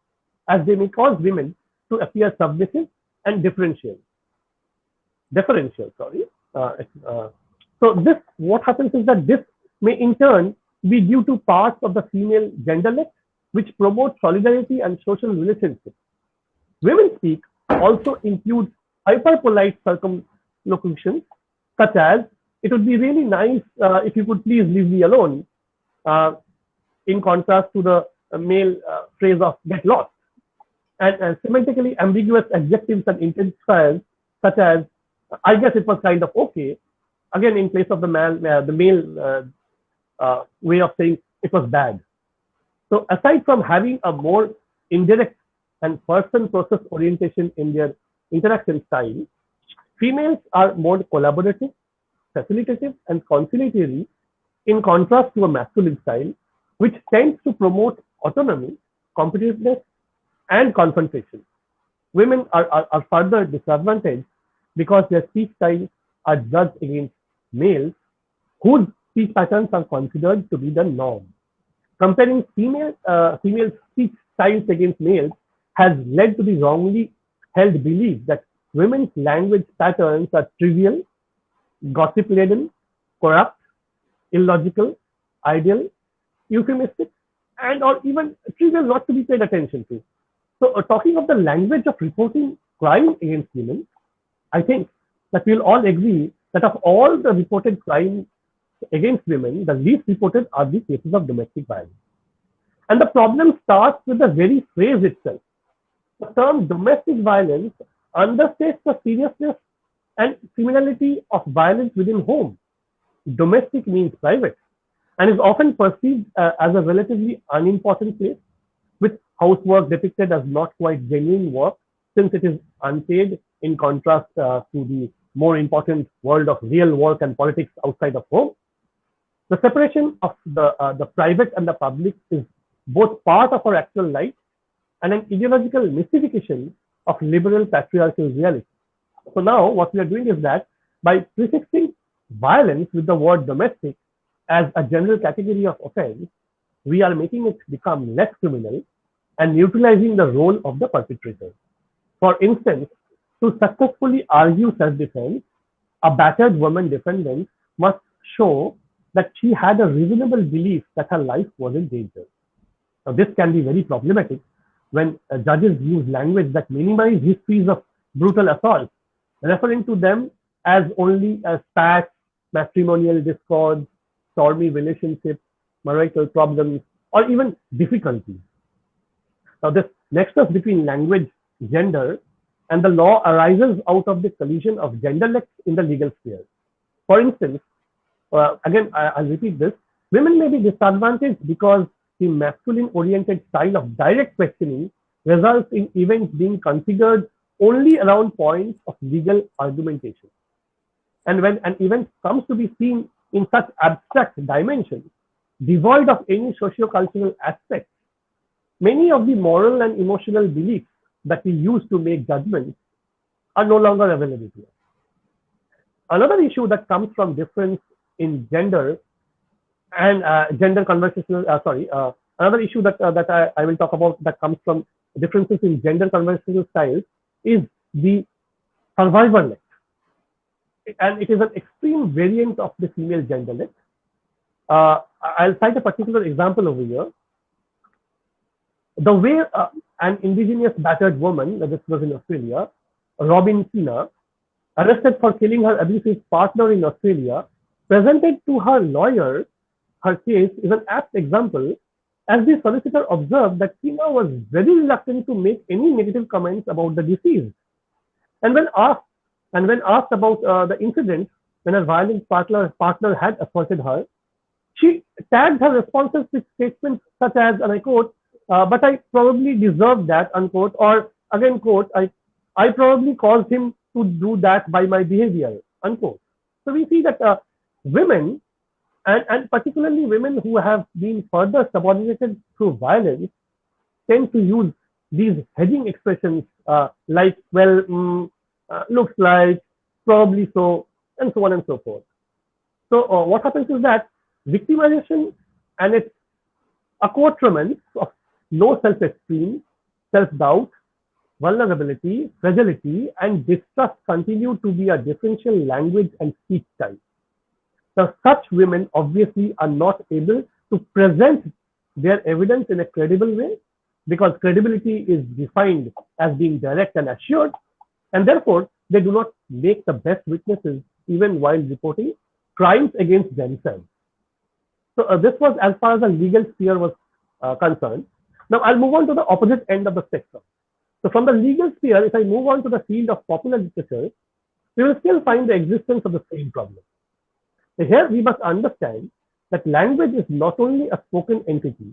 Speaker 5: as they may cause women to appear submissive and differential. So this, what happens is that this may in turn be due to parts of the female genderlet, which promote solidarity and social relationships. Women speak also includes hyperpolite circumlocutions, such as, "It would be really nice if you could please leave me alone," in contrast to the male phrase of "get lost." And semantically ambiguous adjectives and intensifiers, such as, "I guess it was kind of okay," again in place of the male way of saying it was bad. So aside from having a more indirect and person-process orientation in their interaction style, females are more collaborative, facilitative, and conciliatory in contrast to a masculine style, which tends to promote autonomy, competitiveness, and confrontation. Women are further disadvantaged because their speech styles are judged against males, whose speech patterns are considered to be the norm. Comparing female speech styles against males has led to the wrongly held belief that women's language patterns are trivial, gossip-laden, corrupt, illogical, ideal, euphemistic, and or even trivial not to be paid attention to. So talking of the language of reporting crime against women, I think that we'll all agree that of all the reported crimes against women, the least reported are the cases of domestic violence. And the problem starts with the very phrase itself. The term domestic violence understates the seriousness and criminality of violence within home. Domestic means private and is often perceived as a relatively unimportant place, with housework depicted as not quite genuine work since it is unpaid, in contrast to the more important world of real work and politics outside of home. The separation of the private and the public is both part of our actual life and an ideological mystification of liberal patriarchal reality. So now what we are doing is that by prefixing violence with the word domestic as a general category of offense, we are making it become less criminal and neutralizing the role of the perpetrator. For instance, to successfully argue self-defense, a battered woman defendant must show that she had a reasonable belief that her life was in danger. Now, this can be very problematic when judges use language that minimize histories of brutal assault, referring to them as only as spats, matrimonial discords, stormy relationships, marital problems, or even difficulties. Now, this nexus between language, gender, and the law arises out of the collision of genderlets in the legal sphere. For instance, again, I'll repeat this, women may be disadvantaged because the masculine-oriented style of direct questioning results in events being considered only around points of legal argumentation. And when an event comes to be seen in such abstract dimensions, devoid of any socio-cultural aspects, many of the moral and emotional beliefs that we use to make judgments are no longer available to us. Another issue that comes from difference in gender and gender conversational, another issue that I will talk about that comes from differences in gender conversational styles is the survivorlet. And it is an extreme variant of the female genderlet. I'll cite a particular example over here. The way an indigenous battered woman, this was in Australia, Robin Keena, arrested for killing her abusive partner in Australia, presented to her lawyer her case is an apt example, as the solicitor observed that Keena was very reluctant to make any negative comments about the deceased. And when asked about the incident when her violent partner had assaulted her, she tagged her responses with statements such as, and I quote, but I probably deserved that, unquote, or again, quote, I probably caused him to do that by my behavior, unquote. So we see that women, and particularly women who have been further subordinated through violence, tend to use these hedging expressions like, well, looks like, probably so, and so on and so forth. So what happens is that victimization and its accoutrements of low self-esteem, self-doubt, vulnerability, fragility, and distrust continue to be a differential language and speech style. Now, such women obviously are not able to present their evidence in a credible way because credibility is defined as being direct and assured, and therefore they do not make the best witnesses even while reporting crimes against themselves. So this was as far as the legal sphere was concerned. Now I'll move on to the opposite end of the spectrum. So from the legal sphere, if I move on to the field of popular literature, we will still find the existence of the same problem. So here we must understand that language is not only a spoken entity,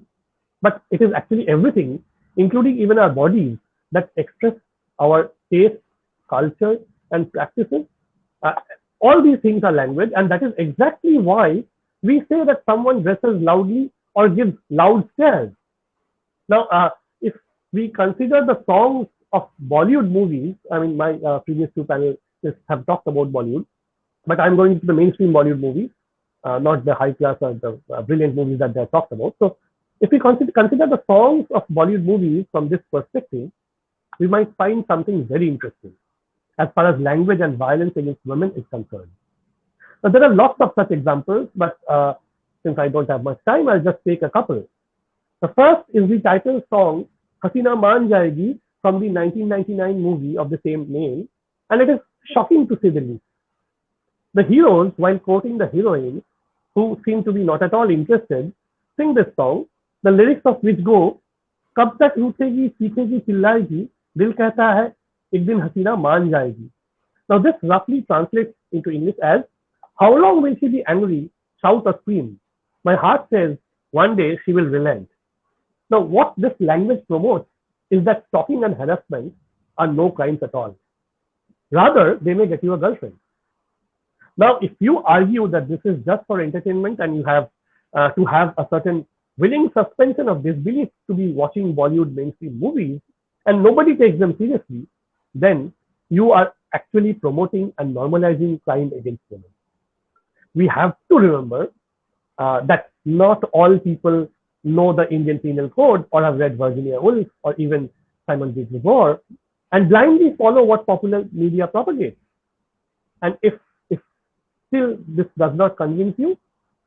Speaker 5: but it is actually everything, including even our bodies, that express our taste, culture, and practices. All these things are language, and that is exactly why we say that someone dresses loudly or gives loud stares. Now, if we consider the songs of Bollywood movies, I mean, my previous two panelists have talked about Bollywood, but I'm going to the mainstream Bollywood movies, not the high class or the brilliant movies that they have talked about. So if we consider the songs of Bollywood movies from this perspective, we might find something very interesting as far as language and violence against women is concerned. Now, there are lots of such examples, but since I don't have much time, I'll just take a couple. The first is the title song Hasina Maan Jayegi from the 1999 movie of the same name, and it is shocking to say the least. The heroes, while quoting the heroines, who seem to be not at all interested, sing this song, the lyrics of which go, कब तक रूठेगी सीखेगी चिल्लाएगी दिल कहता है एक दिन हसीना मान जाएगी. Now this roughly translates into English as, how long will she be angry, shout or scream? My heart says one day she will relent. Now what this language promotes is that stalking and harassment are no crimes at all. Rather, they may get you a girlfriend. Now, if you argue that this is just for entertainment and you have to have a certain willing suspension of disbelief to be watching Bollywood mainstream movies and nobody takes them seriously, then you are actually promoting and normalizing crime against women. We have to remember that not all people know the Indian Penal Code or have read Virginia Woolf or even Simon de Beauvoir and blindly follow what popular media propagates. And if still this does not convince you,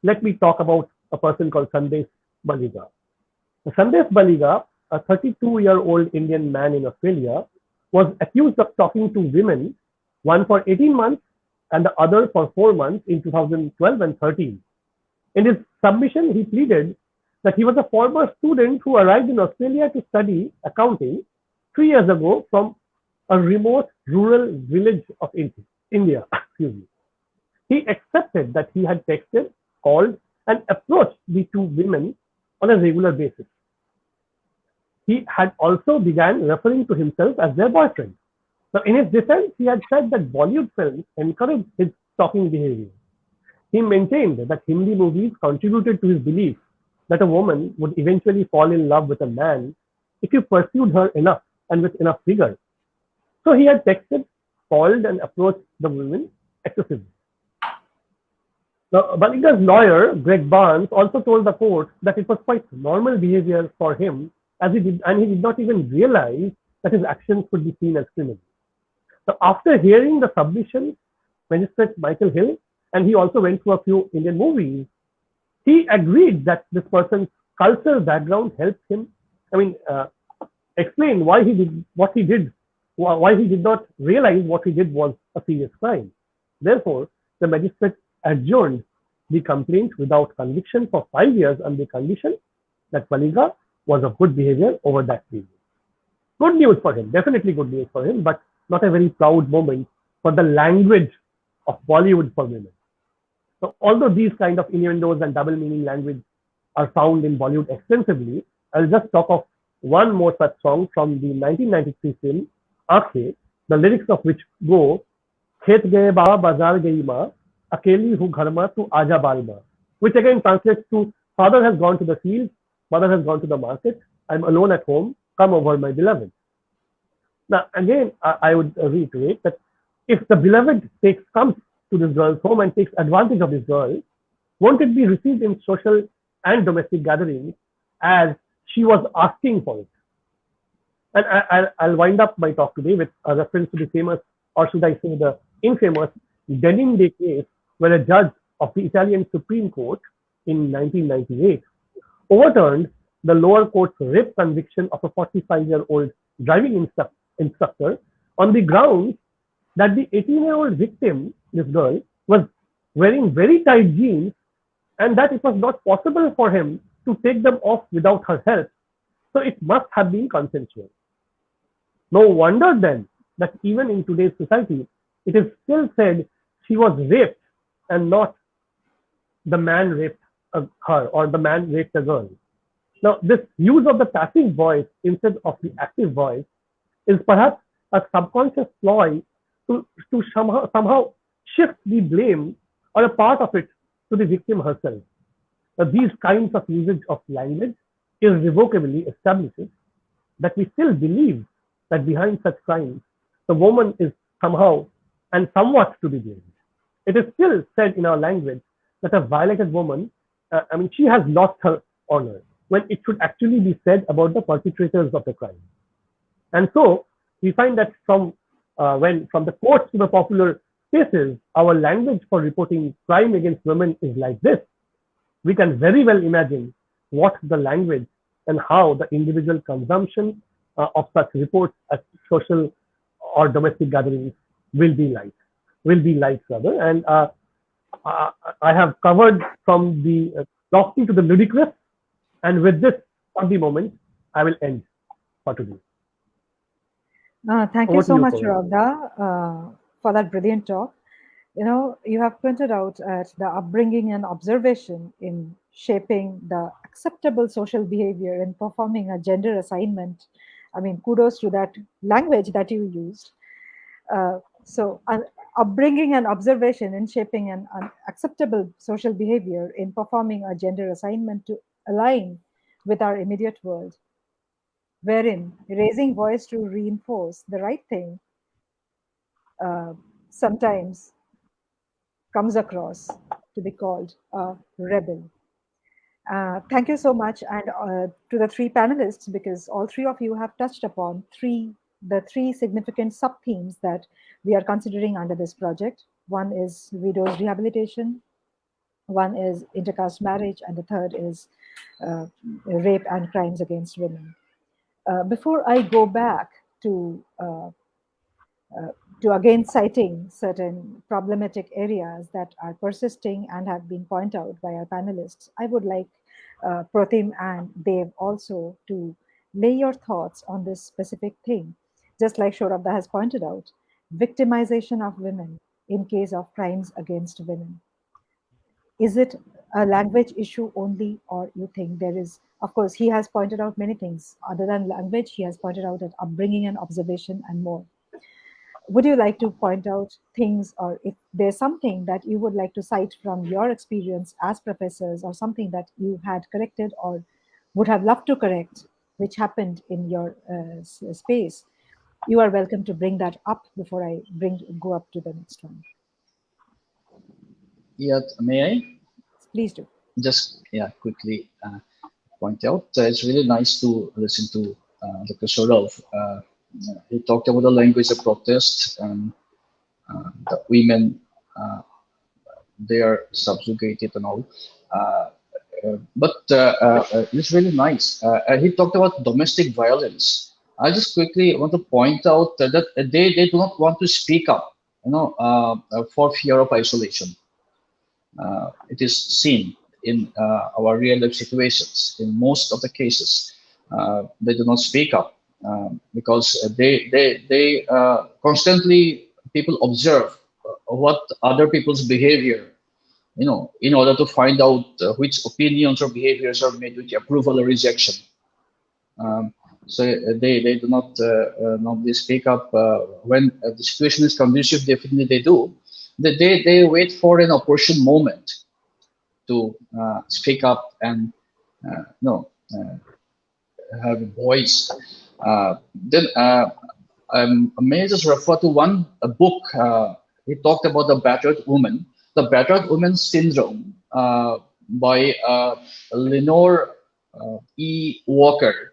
Speaker 5: let me talk about a person called Sandesh Baliga. Sandesh Baliga, a 32-year-old Indian man in Australia, was accused of talking to women, one for 18 months and the other for 4 months in 2012 and 13. In his submission, he pleaded that he was a former student who arrived in Australia to study accounting 3 years ago from a remote rural village of India. Excuse me. He accepted that he had texted, called, and approached the two women on a regular basis. He had also began referring to himself as their boyfriend. Now, in his defense, he had said that Bollywood films encouraged his stalking behavior. He maintained that Hindi movies contributed to his belief that a woman would eventually fall in love with a man if you pursued her enough and with enough vigor. So he had texted, called, and approached the women excessively. Now, Baliga's lawyer, Greg Barnes, also told the court that it was quite normal behavior for him, he did not even realize that his actions could be seen as criminal. So after hearing the submission, Magistrate Michael Hill, and he also went through a few Indian movies, he agreed that this person's cultural background helped him, explain why he did what he did, why he did not realize what he did was a serious crime. Therefore, the magistrate adjourned the complaint without conviction for 5 years on the condition that Baliga was of good behavior over that period. Good news for him, definitely good news for him, but not a very proud moment for the language of Bollywood for women. So although these kind of innuendos and double meaning language are found in Bollywood extensively, I'll just talk of one more such song from the 1993 film Aankhein, the lyrics of which go, Khet gaye baba bazar gayi ma, akeli hu ghar ma tu aaja balma, which again translates to, father has gone to the field, mother has gone to the market, I'm alone at home, come over my beloved. Now again, I would reiterate that if the beloved comes to this girl's home and takes advantage of this girl, won't it be received in social and domestic gatherings as she was asking for it? And I'll wind up my talk today with a reference to the famous, or should I say the infamous, Deninde case, where a judge of the Italian Supreme Court in 1998 overturned the lower court's rape conviction of a 45-year-old driving instructor on the grounds that the 18-year-old victim, this girl, was wearing very tight jeans and that it was not possible for him to take them off without her help. So it must have been consensual. No wonder then that even in today's society, it is still said she was raped and not the man raped her or the man raped the girl. Now, this use of the passive voice instead of the active voice is perhaps a subconscious ploy to somehow shift the blame or a part of it to the victim herself. Now, these kinds of usage of language irrevocably establishes that we still believe that behind such crimes, the woman is somehow and somewhat to be blamed. It is still said in our language that a violated woman, she has lost her honor, when it should actually be said about the perpetrators of the crime. And so we find that from the courts to the popular spaces, our language for reporting crime against women is like this. We can very well imagine what the language and how the individual consumption of such reports at social or domestic gatherings will be like rather. And I have covered from the lofty to the ludicrous, and with this on the moment, I will end for today.
Speaker 2: Thank
Speaker 5: Over
Speaker 2: you
Speaker 5: to
Speaker 2: so
Speaker 5: you,
Speaker 2: much,
Speaker 5: Corinne.
Speaker 2: Sharabda, for that brilliant talk. You know, you have pointed out at the upbringing and observation in shaping the acceptable social behavior and performing a gender assignment. I mean, kudos to that language that you used. So, upbringing and observation in shaping an acceptable social behavior in performing a gender assignment to align with our immediate world, wherein raising voice to reinforce the right thing sometimes comes across to be called a rebel. Thank you so much, and to the three panelists, because all three of you have touched upon the three significant sub-themes that we are considering under this project. One is widows rehabilitation, one is intercaste marriage, and the third is rape and crimes against women. Before I go back to again citing certain problematic areas that are persisting and have been pointed out by our panelists, I would like Pratham and Dev also to lay your thoughts on this specific thing. Just like Shorabda has pointed out, victimization of women in case of crimes against women. Is it a language issue only, or you think there is, of course, he has pointed out many things other than language. He has pointed out that upbringing and observation and more. Would you like to point out things, or if there's something that you would like to cite from your experience as professors, or something that you had corrected or would have loved to correct, which happened in your space? You are welcome to bring that up before I go up to the next one.
Speaker 4: Yeah, may I?
Speaker 2: Please do.
Speaker 4: Just quickly point out, it's really nice to listen to Dr. Saurav. He talked about the language of protest and the women, they are subjugated and all. But it's really nice. He talked about domestic violence. I just quickly want to point out that they do not want to speak up, for fear of isolation. It is seen in our real life situations. In most of the cases, they do not speak up because they constantly people observe what other people's behavior, in order to find out which opinions or behaviors are made with approval or rejection. So they do not normally speak up when the situation is conducive. Definitely they do. They wait for an opportune moment to speak up and have a voice. Then may I just refer to one book. He talked about the battered woman, the battered woman syndrome, by Lenore E. Walker.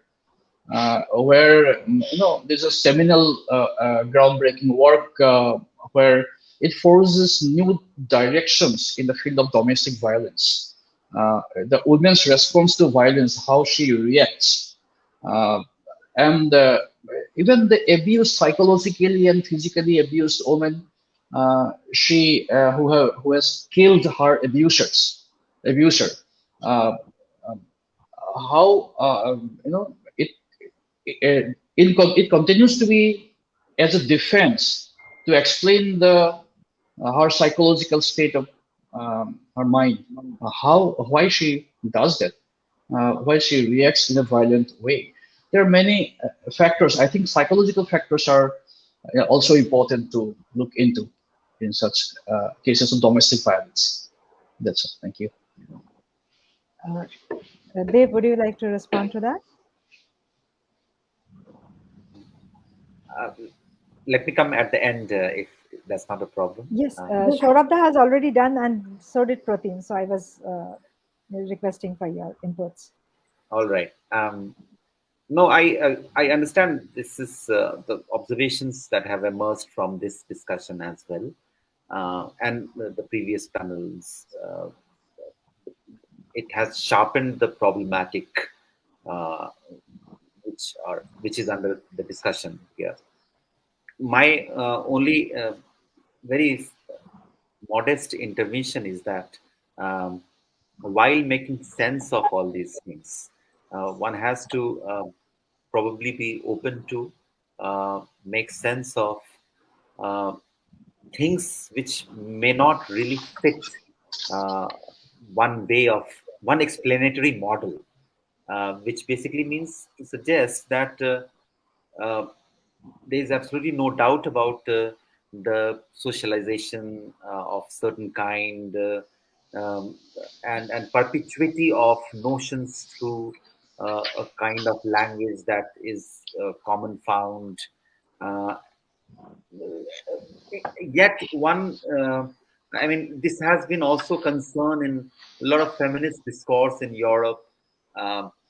Speaker 4: Where there's a seminal groundbreaking work where it forces new directions in the field of domestic violence. The woman's response to violence, how she reacts, and even the abused, psychologically and physically abused woman, she who has killed her abuser. How it continues to be as a defense to explain her psychological state of her mind, why she does that, why she reacts in a violent way. There are many factors. I think psychological factors are also important to look into in such cases of domestic violence. That's all. Thank you.
Speaker 2: Dev, would you like to respond to that?
Speaker 3: Let me come at the end if that's not a problem.
Speaker 2: Yes, Shorabda has already done, and so did Pratham. So I was requesting for your inputs.
Speaker 3: All right. No, I understand this is the observations that have emerged from this discussion as well, and the previous panels. It has sharpened the problematic which is under the discussion here. My only very modest intervention is that while making sense of all these things, one has to probably be open to make sense of uh, things which may not really fit uh, one explanatory model, which basically means to suggest that uh, there is absolutely no doubt about the socialization of certain kind and perpetuity of notions through a kind of language that is common found. Uh, Yet one, I mean, this has been also concern in a lot of feminist discourse in Europe,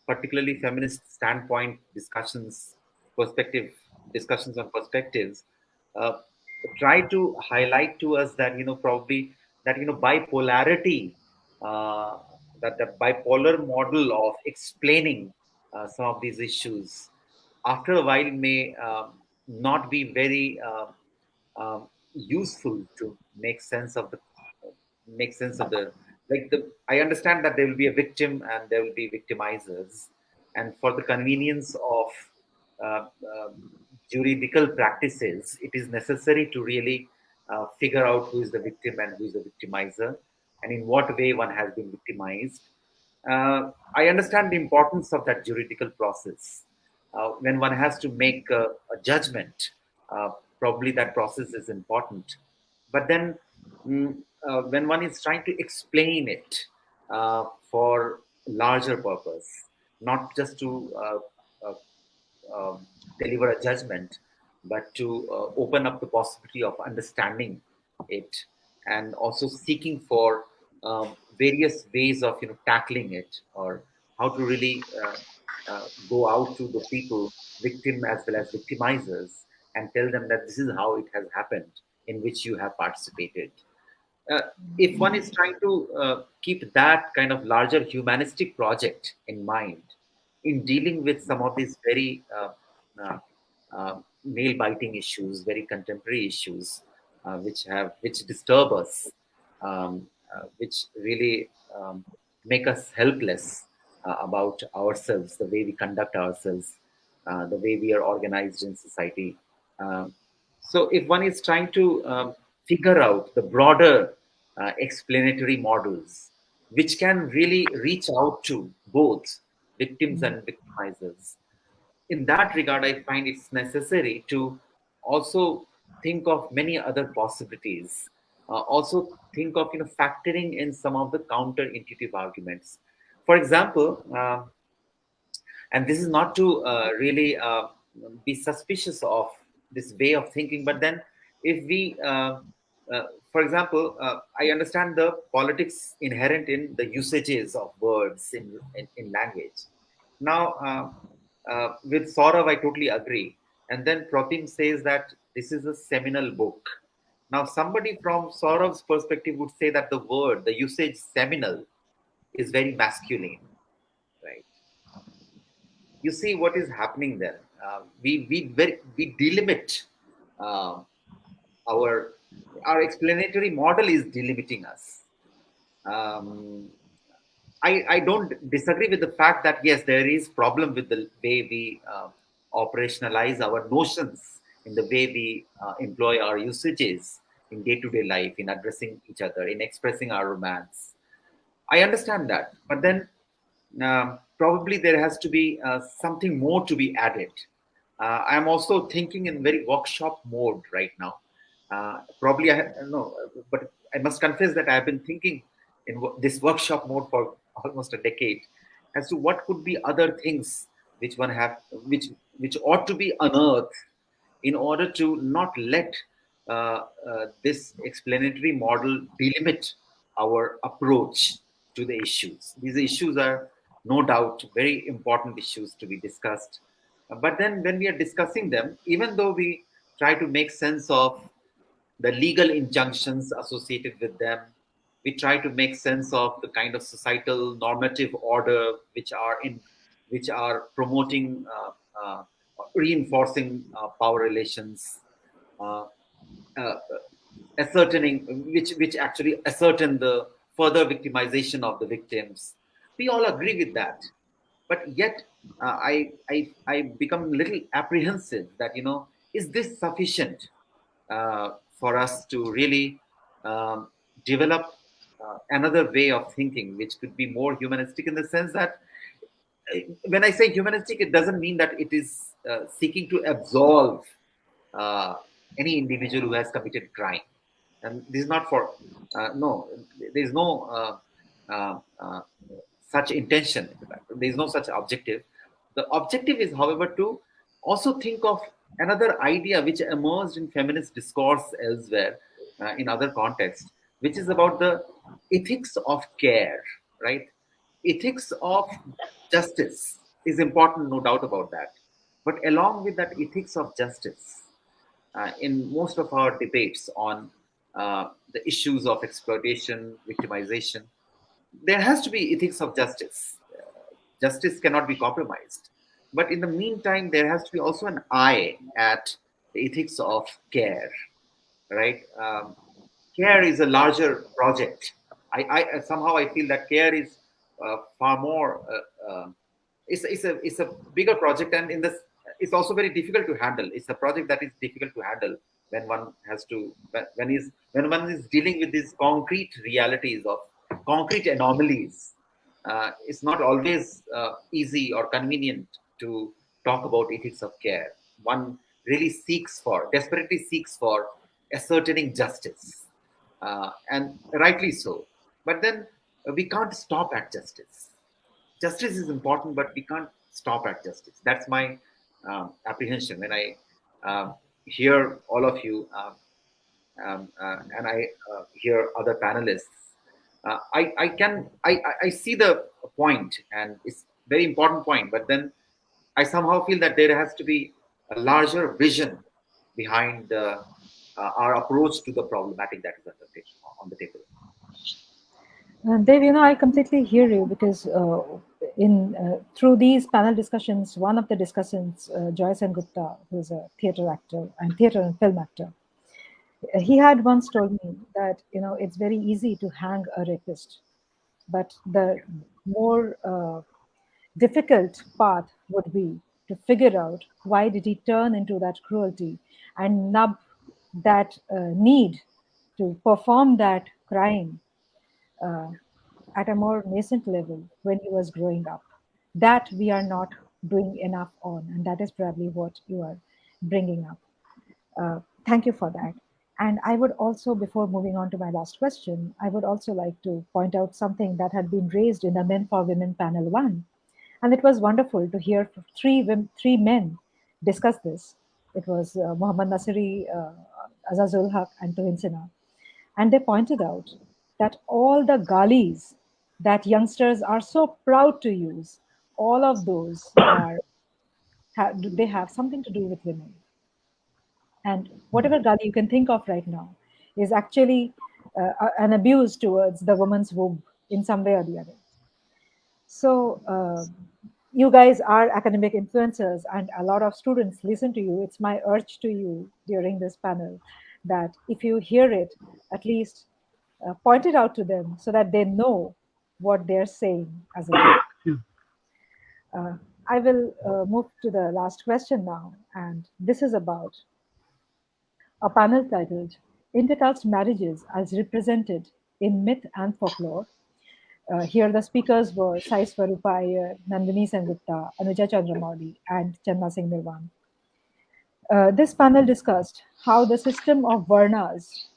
Speaker 3: particularly feminist standpoint discussions, perspective discussions on perspectives, uh, try to highlight to us that probably that bipolarity, uh, that the bipolar model of explaining some of these issues after a while may not be very useful to make sense of the like the I understand that there will be a victim and there will be victimizers, and for the convenience of uh, uh, juridical practices, it is necessary to really figure out who is the victim and who is the victimizer, and in what way one has been victimized. I understand the importance of that juridical process. When one has to make a judgment, uh, probably that process is important. But then, when one is trying to explain it for larger purpose, not just to uh, deliver a judgment, but to open up the possibility of understanding it and also seeking for various ways of tackling it, or how to really go out to the people, victim as well as victimizers, and tell them that this is how it has happened in which you have participated. uh, if one is trying to keep that kind of larger humanistic project in mind in dealing with some of these very uh, nail biting issues, very contemporary issues, which disturb us, which really make us helpless about ourselves, the way we conduct ourselves, the way we are organized in society. Um, so, if one is trying to figure out the broader explanatory models, which can really reach out to both victims and victimizers, in that regard, I find it's necessary to also think of many other possibilities. Also, think of factoring in some of the counterintuitive arguments. For example, and this is not to really be suspicious of this way of thinking, but then if we for example, I understand the politics inherent in the usages of words in language. Now, with Saurav I totally agree, and then Pratim says that this is a seminal book. Now somebody from Saurav's perspective would say that the usage seminal is very masculine, right? You see what is happening there. We delimit uh, our explanatory model is delimiting us. Um, I don't disagree with the fact that yes, there is problem with the way we operationalize our notions, in the way we employ our usages in day-to-day life, in addressing each other, in expressing our romance. I understand that, but then probably there has to be something more to be added. I'm also thinking in very workshop mode right now. Probably no, but I must confess that I have been thinking in this workshop mode for almost a decade as to what could be other things which one have which ought to be unearthed in order to not let this explanatory model delimit our approach to the issues. These issues are no doubt very important issues to be discussed. But then when we are discussing them, even though we try to make sense of the legal injunctions associated with them, we try to make sense of the kind of societal normative order which are promoting reinforcing power relations. Uh, uh, which actually ascertain the further victimization of the victims. We all agree with that, but yet I become a little apprehensive that, is this sufficient for us to really develop another way of thinking, which could be more humanistic, in the sense that when I say humanistic, it doesn't mean that it is seeking to absolve uh, any individual who has committed crime. And this is not for, no, there is no such intention. There is no such objective. The objective is, however, to also think of another idea which emerged in feminist discourse elsewhere, in other contexts, which is about the ethics of care, right? Ethics of justice is important, no doubt about that. But along with that ethics of justice, in most of our debates on the issues of exploitation, victimization, there has to be ethics of justice. Justice cannot be compromised. But in the meantime, there has to be also an eye at the ethics of care, right? Care is a larger project. I somehow I feel that care is far more. It's a bigger project, and in this, it's also very difficult to handle. It's a project that is difficult to handle when one has to when one is dealing with these concrete realities of concrete anomalies. It's not always easy or convenient to talk about ethics of care. One really desperately seeks for ascertaining justice, and rightly so. But then we can't stop at justice. Justice is important, but we can't stop at justice. That's my apprehension when I hear all of you, and I hear other panelists. I see the point, and it's very important point. But then I somehow feel that there has to be a larger vision behind our approach to the problematic that is on the table.
Speaker 2: Dave, I completely hear you, because through these panel discussions, one of the discussants, Joy Gupta, who is a theater actor and film actor, he had once told me that it's very easy to hang a rapist, but the more difficult path would be to figure out why did he turn into that cruelty and nub that need to perform that crime at a more nascent level when he was growing up. That we are not doing enough on, and that is probably what you are bringing up. Thank you for that. And I would also, before moving on to my last question, I would also like to point out something that had been raised in the Men for Women panel 1. And it was wonderful to hear three men discuss this. It was Muhammad Nasiri, Azazul Haq, and Tuhin Sinha. And they pointed out that all the galis that youngsters are so proud to use, all of those they have something to do with women. And whatever gali you can think of right now is actually an abuse towards the woman's womb in some way or the other. So you guys are academic influencers, and a lot of students listen to you. It's my urge to you during this panel that if you hear it, at least point it out to them so that they know what they're saying as a joke. I will move to the last question now, and this is about a panel titled Intercaste Marriages as Represented in Myth and Folklore. Here the speakers were Sai Swarupa Iyer, Nandini Sengupta, Anuja Chandramouli, and Channa Singh Nirwan. This panel discussed how the system of Varnas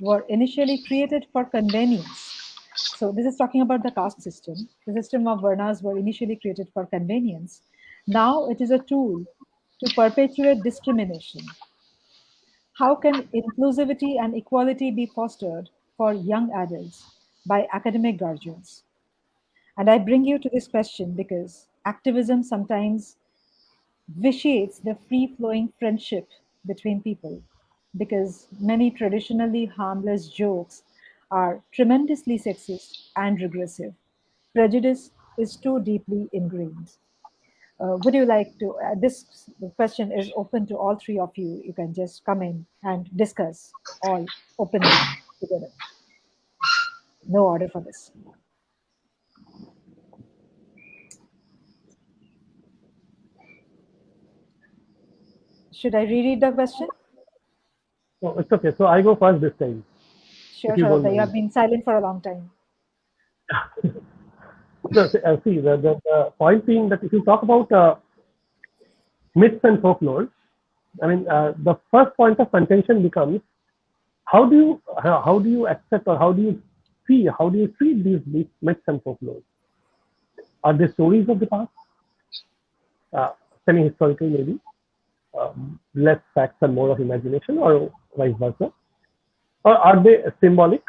Speaker 2: were initially created for convenience. So this is talking about the caste system. The system of Varnas were initially created for convenience. Now it is a tool to perpetuate discrimination. How can inclusivity and equality be fostered for young adults by academic guardians? And I bring you to this question because activism sometimes vitiates the free-flowing friendship between people, because many traditionally harmless jokes are tremendously sexist and regressive. Prejudice is too deeply ingrained. would you like to, this question is open to all three of you. You can just come in and discuss all openly together. No order for this. Should I reread the question?
Speaker 5: No, it's okay. So I go first this time.
Speaker 2: Sure,
Speaker 5: you don't
Speaker 2: Shraddha. You
Speaker 5: mind.
Speaker 2: have been silent for a long time.
Speaker 5: So, see, the point being that if you talk about myths and folklore, I mean, the first point of contention becomes how do you accept, or how do you treat these myths and folklore? Are they stories of the past, semi-historical maybe, less facts and more of imagination, or vice versa? Or are they symbolic?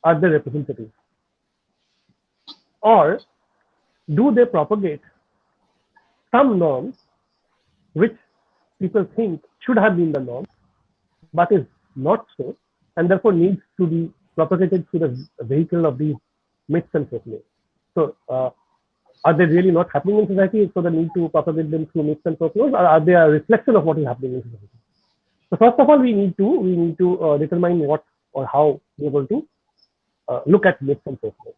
Speaker 5: Are they representative? Or do they propagate some norms which people think should have been the norm, but is not so, and therefore needs to be propagated through the vehicle of these myths and folklore? So, are they really not happening in society, so the need to propagate them through myths and folklore, or are they a reflection of what is happening in society? So, first of all, we need to determine what or how we are going to look at myths and folklore.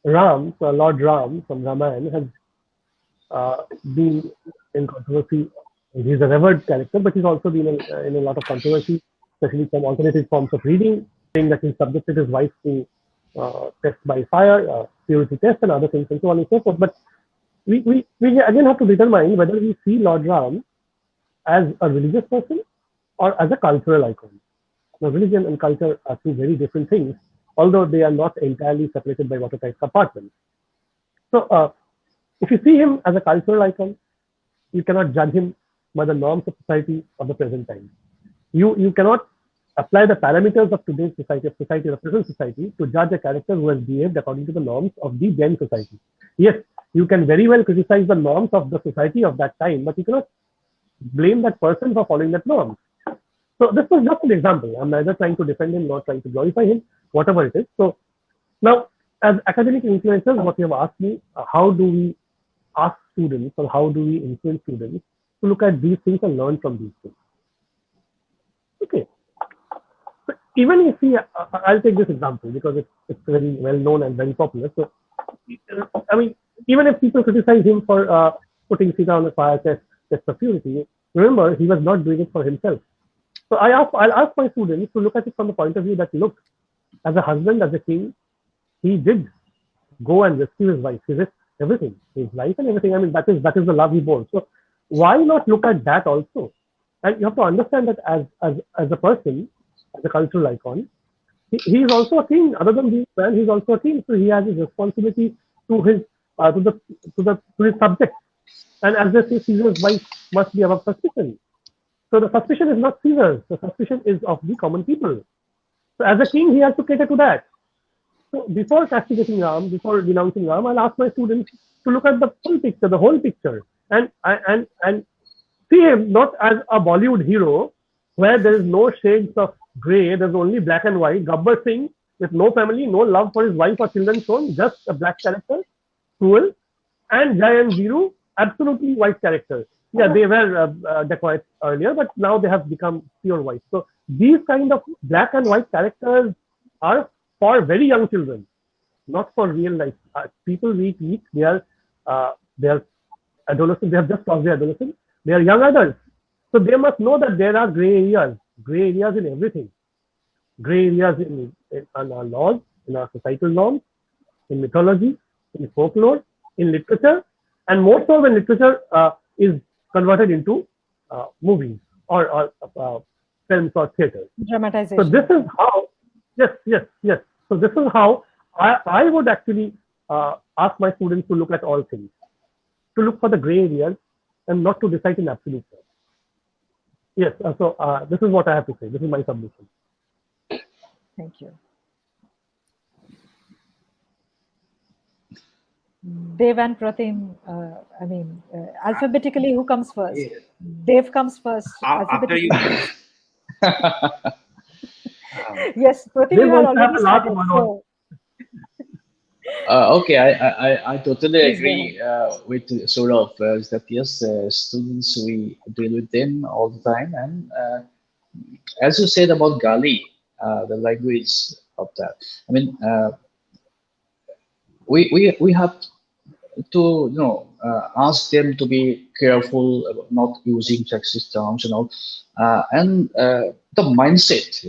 Speaker 5: Lord Ram from Ramayana has been in controversy. He's a revered character, but he's also been in a lot of controversy, especially from alternative forms of reading, saying that he subjected his wife to test by fire, purity test, and other things, and so on and so forth. But we again have to determine whether we see Lord Ram as a religious person or as a cultural icon. Now, religion and culture are two very different things, although they are not entirely separated by watertight compartments. So, if you see him as a cultural icon, you cannot judge him by the norms of society of the present time. You cannot apply the parameters of today's society, of the present society, to judge a character who has behaved according to the norms of the then society. Yes, you can very well criticize the norms of the society of that time, but you cannot blame that person for following that norm. So this was just an example. I'm neither trying to defend him nor trying to glorify him, whatever it is. So now, as academic influencers, what you have asked me, how do we ask students, or how do we influence students to look at these things and learn from these things? Okay. So even if we, I'll take this example because it's very well known and very popular. So, I mean, even if people criticize him for putting Sita on the fire test of purity, remember, he was not doing it for himself. So I'll ask my students to look at it from the point of view that, look, as a husband, as a king, he did go and rescue his wife. He risked everything, his life and everything. I mean, that is the love he bore. So why not look at that also? And you have to understand that as a person, as a cultural icon, he is also a king. Other than being man, he's also a king. So he has his responsibility to his subjects. And as they say, Caesar's wife must be above suspicion. So the suspicion is not Caesar's. The suspicion is of the common people. So as a king, he has to cater to that. So before castigating Ram, before denouncing Ram, I'll ask my students to look at the full picture, the whole picture, and see him not as a Bollywood hero where there is no shades of grey, there's only black and white, Gabbar Singh with no family, no love for his wife or children shown, just a black character, cruel, and Jai and Viru, absolutely white characters. Yeah, they were dacoits earlier, but now they have become pure white. So these kind of black and white characters are for very young children, not for real life. People we meet, they are adolescents. They have just crossed their adolescence. They are young adults, so they must know that there are gray areas in everything, gray areas in our laws, in our societal norms, in mythology, in folklore, in literature, and more so when literature is converted into movies or films or theater.
Speaker 2: Dramatization.
Speaker 5: So this is how, yes. So this is how I would actually ask my students to look at all things, to look for the gray areas and not to decide in absolute terms. Yes, so this is what I have to say. This is my submission.
Speaker 2: Thank you. Dev and Pratham, alphabetically, who comes first? Yeah. Dev comes first. Alphabetically. Yes, Pratham, you are already started. So.
Speaker 4: Okay, I totally
Speaker 2: Please go ahead.
Speaker 4: agree with Saurabh, is that yes, students, we deal with them all the time. And as you said about Gali, the language of that, I mean, we have to, ask them to be careful about not using sexist terms and all. And the mindset,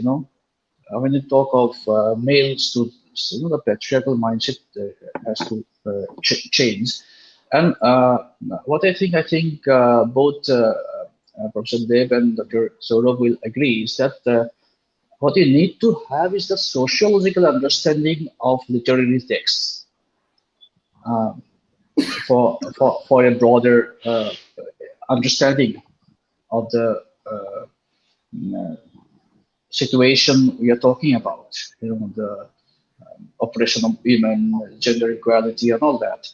Speaker 4: when you talk of male students, the patriarchal mindset has to change. And what I think both Professor Dev and Dr. Saurabh will agree is that what you need to have is the sociological understanding of literary texts uh, for a broader understanding of the uh, situation we are talking about. The oppression of women, gender equality, and all that.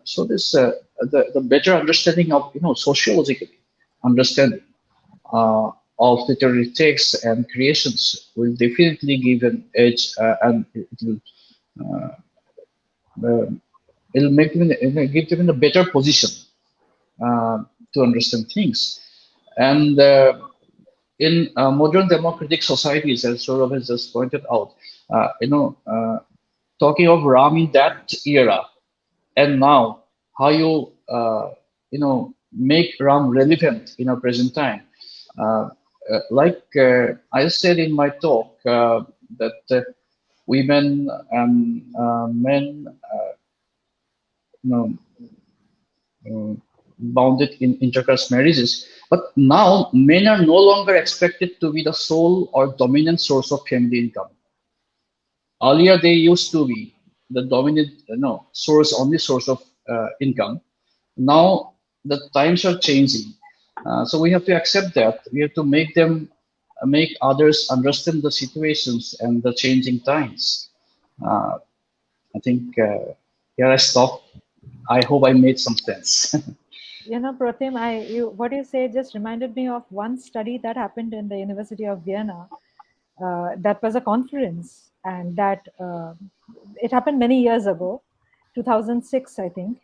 Speaker 4: So this the better understanding of sociologically understanding of literary texts and creations will definitely give an edge, and uh, uh, it'll make them give them in a better position to understand things. And in modern democratic societies, as Saurabh has just pointed out, talking of Ram in that era and now, how make Ram relevant in our present time. Uh, I said in my talk, that women and men, you know, bounded in intercaste marriages. But now men are no longer expected to be the sole or dominant source of family income. Earlier, they used to be the dominant, only source of income. Now the times are changing, so we have to accept that. We have to make others understand the situations and the changing times. Uh, I think here I stop. I hope I made some sense.
Speaker 2: Pratham, what you say just reminded me of one study that happened in the University of Vienna. That was a conference, and that it happened many years ago, 2006, I think,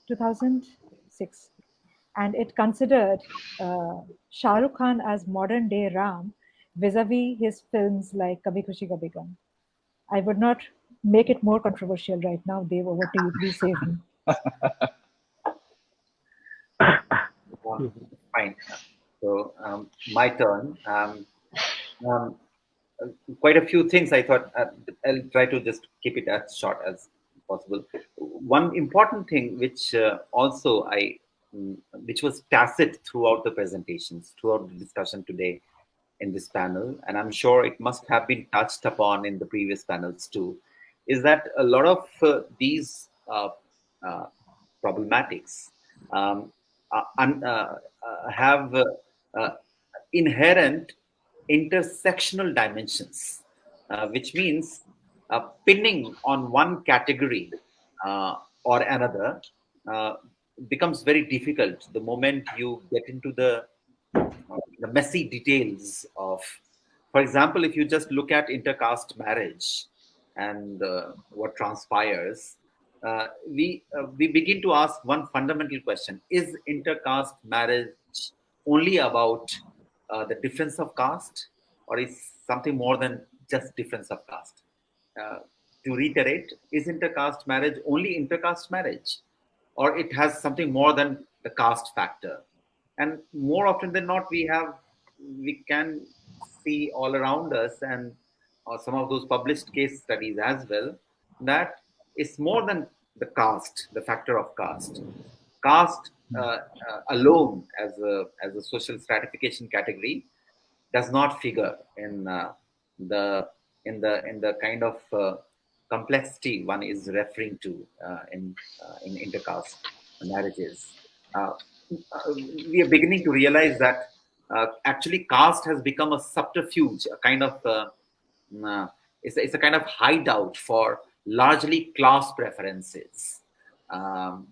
Speaker 2: 2006, and it considered Shah Rukh Khan as modern day Ram vis-a-vis his films like Kabhi Khushi Kabhi Gum. I would not make it more controversial right now. Dave, over to you. Please save me.
Speaker 3: Fine. So my turn. Quite a few things I thought I'll try to just keep it as short as possible. One important thing which also which was tacit throughout the presentations, throughout the discussion today in this panel, and I'm sure it must have been touched upon in the previous panels too, is that a lot of these problematics um, have uh, inherent intersectional dimensions, which means pinning on one category or another becomes very difficult the moment you get into the messy details of, for example, if you just look at intercaste marriage and what transpires, we begin to ask one fundamental question: is intercaste marriage only about the difference of caste, or is something more than just difference of caste? Uh, to reiterate, is intercaste marriage only intercaste marriage, or it has something more than the caste factor? And more often than not, we can see all around us, and some of those published case studies as well, that it's more than the factor of caste. Caste alone as a social stratification category does not figure the in the kind of complexity one is referring to in intercaste marriages. Uh, we are beginning to realize that actually caste has become a subterfuge, a kind of it's a kind of hideout for largely class preferences. Um,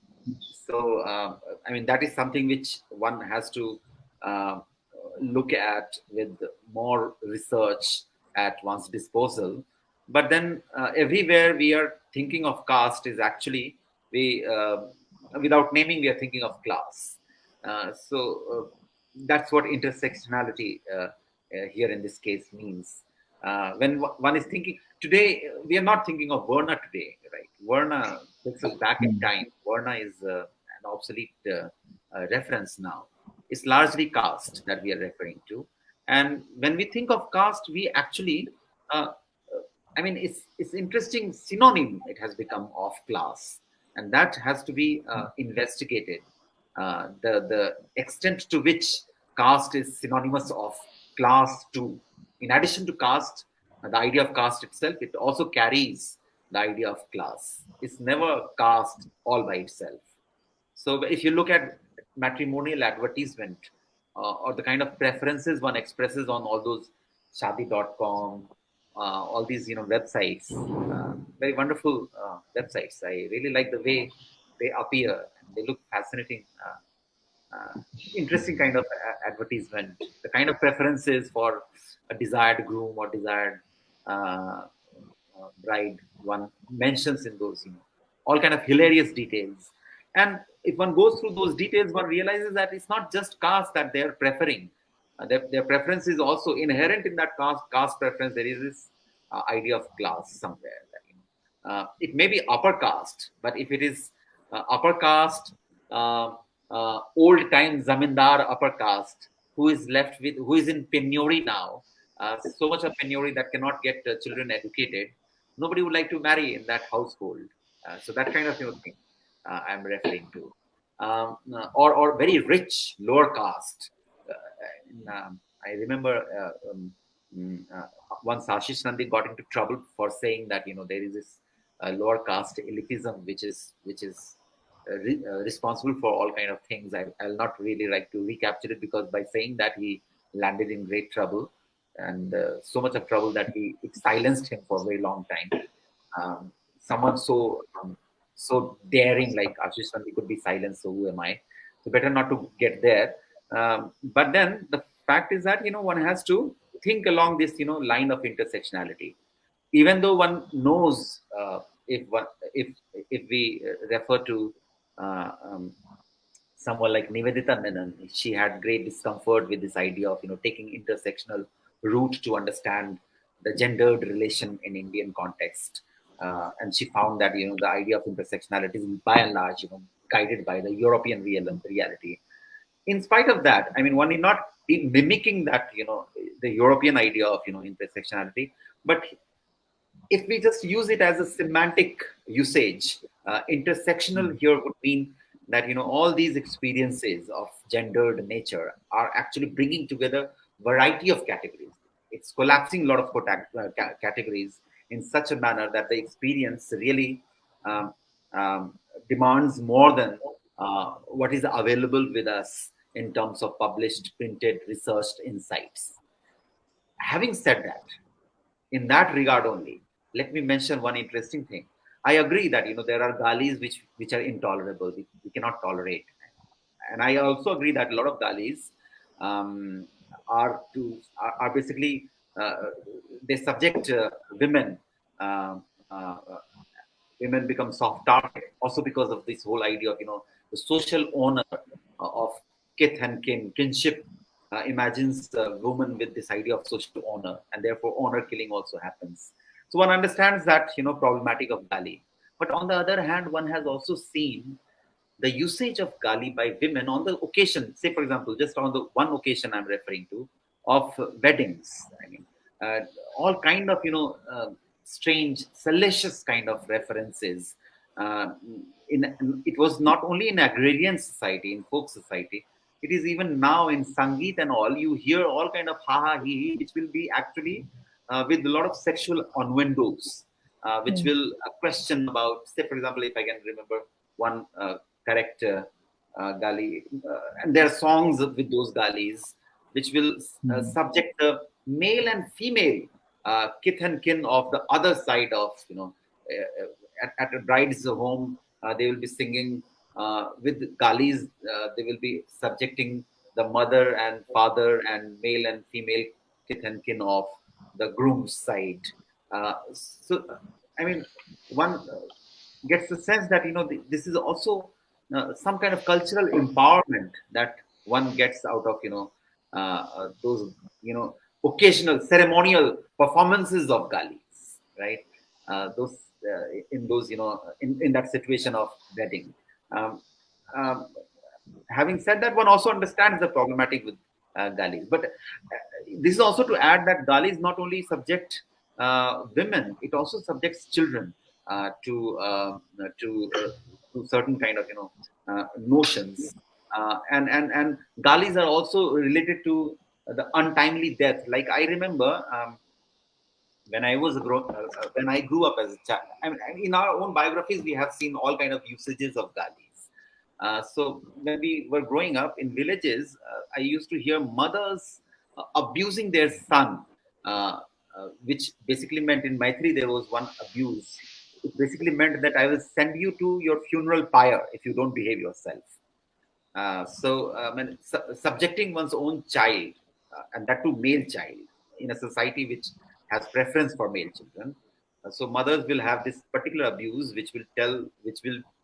Speaker 3: I mean, that is something which one has to uh, look at with more research at one's disposal. But then everywhere we are thinking of caste is actually without naming, we are thinking of class. That's what intersectionality here in this case means. When one is thinking today, we are not thinking of Varna today, right? Varna takes us back in time. Varna is an obsolete reference now. It's largely caste that we are referring to. And when we think of caste, we actually uh, I mean, it's interesting synonym it has become of class, and that has to be investigated. The extent to which caste is synonymous of class too. In addition to caste, the idea of caste itself, it also carries the idea of class. It's never caste all by itself. So if you look at matrimonial advertisement or the kind of preferences one expresses on all those shadi.com, all these websites, very wonderful websites. I really like the way they appear. They look fascinating, interesting kind of advertisement. The kind of preferences for a desired groom or desired bride one mentions in those, all kind of hilarious details. And if one goes through those details, one realizes that it's not just caste that they're preferring. Their preference is also inherent in that caste preference. There is this idea of class somewhere. That, it may be upper caste, but if it is upper caste, old time zamindar upper caste, who is left with, who is in penury now, so much of penury that cannot get children educated, nobody would like to marry in that household. So that kind of thing I'm referring to. Or very rich lower caste. I remember once Ashish Nandi got into trouble for saying that there is this lower caste elitism which is responsible for all kind of things. I'll not really like to recapture it, because by saying that he landed in great trouble, and so much of trouble that it silenced him for a very long time. Someone so daring like Ashish Nandi could be silenced, so who am I? So better not to get there. But then the fact is that one has to think along this line of intersectionality, even though one knows if we refer to someone like Nivedita Menon, she had great discomfort with this idea of taking intersectional route to understand the gendered relation in Indian context, and she found that the idea of intersectionality is by and large guided by the European reality. In spite of that, I mean, one is not mimicking that the European idea of intersectionality, but if we just use it as a semantic usage, intersectional here would mean that all these experiences of gendered nature are actually bringing together variety of categories. It's collapsing a lot of categories in such a manner that the experience really um, demands more than what is available with us in terms of published, printed, researched insights. Having said that, in that regard only, let me mention one interesting thing. I agree that there are galis which are intolerable. We cannot tolerate, and I also agree that a lot of galis um, are basically they subject women. Uh, uh, Women become soft target also because of this whole idea of the social honor of kith and kinship imagines the woman with this idea of social honor, and therefore honor killing also happens. So one understands that problematic of gali, but on the other hand one has also seen the usage of gali by women on the occasion, say for example, just on the one occasion I'm referring to, of weddings. I mean, uh, all kind of strange, salacious kind of references. Uh, it was not only in agrarian society, in folk society. It is even now in Sangeet and all. You hear all kind of ha ha he he, which will be actually with a lot of sexual innuendos, which will question about, say for example, if I can remember one correct gali, and there are songs with those galis which will subject the male and female kith and kin of the other side of at a bride's home. They will be singing with galis. They will be subjecting the mother and father and male and female kith and kin of the groom's side. So, I mean, one gets the sense that this is also some kind of cultural empowerment that one gets out of those occasional ceremonial performances of galis, right? Those in those in that situation of wedding. Um, um, Having said that, one also understands the problematic with galis, but this is also to add that galis not only subject women, it also subjects children to certain kind of notions, and galis are also related to the untimely death. Like I remember when when I grew up as a child. I mean, in our own biographies, we have seen all kind of usages of galis. So when we were growing up in villages, I used to hear mothers abusing their son, which basically meant in Maithili there was one abuse. It basically meant that I will send you to your funeral pyre if you don't behave yourself. Subjecting one's own child, and that to male child, in a society which has preference for male children. So mothers will have this particular abuse, which will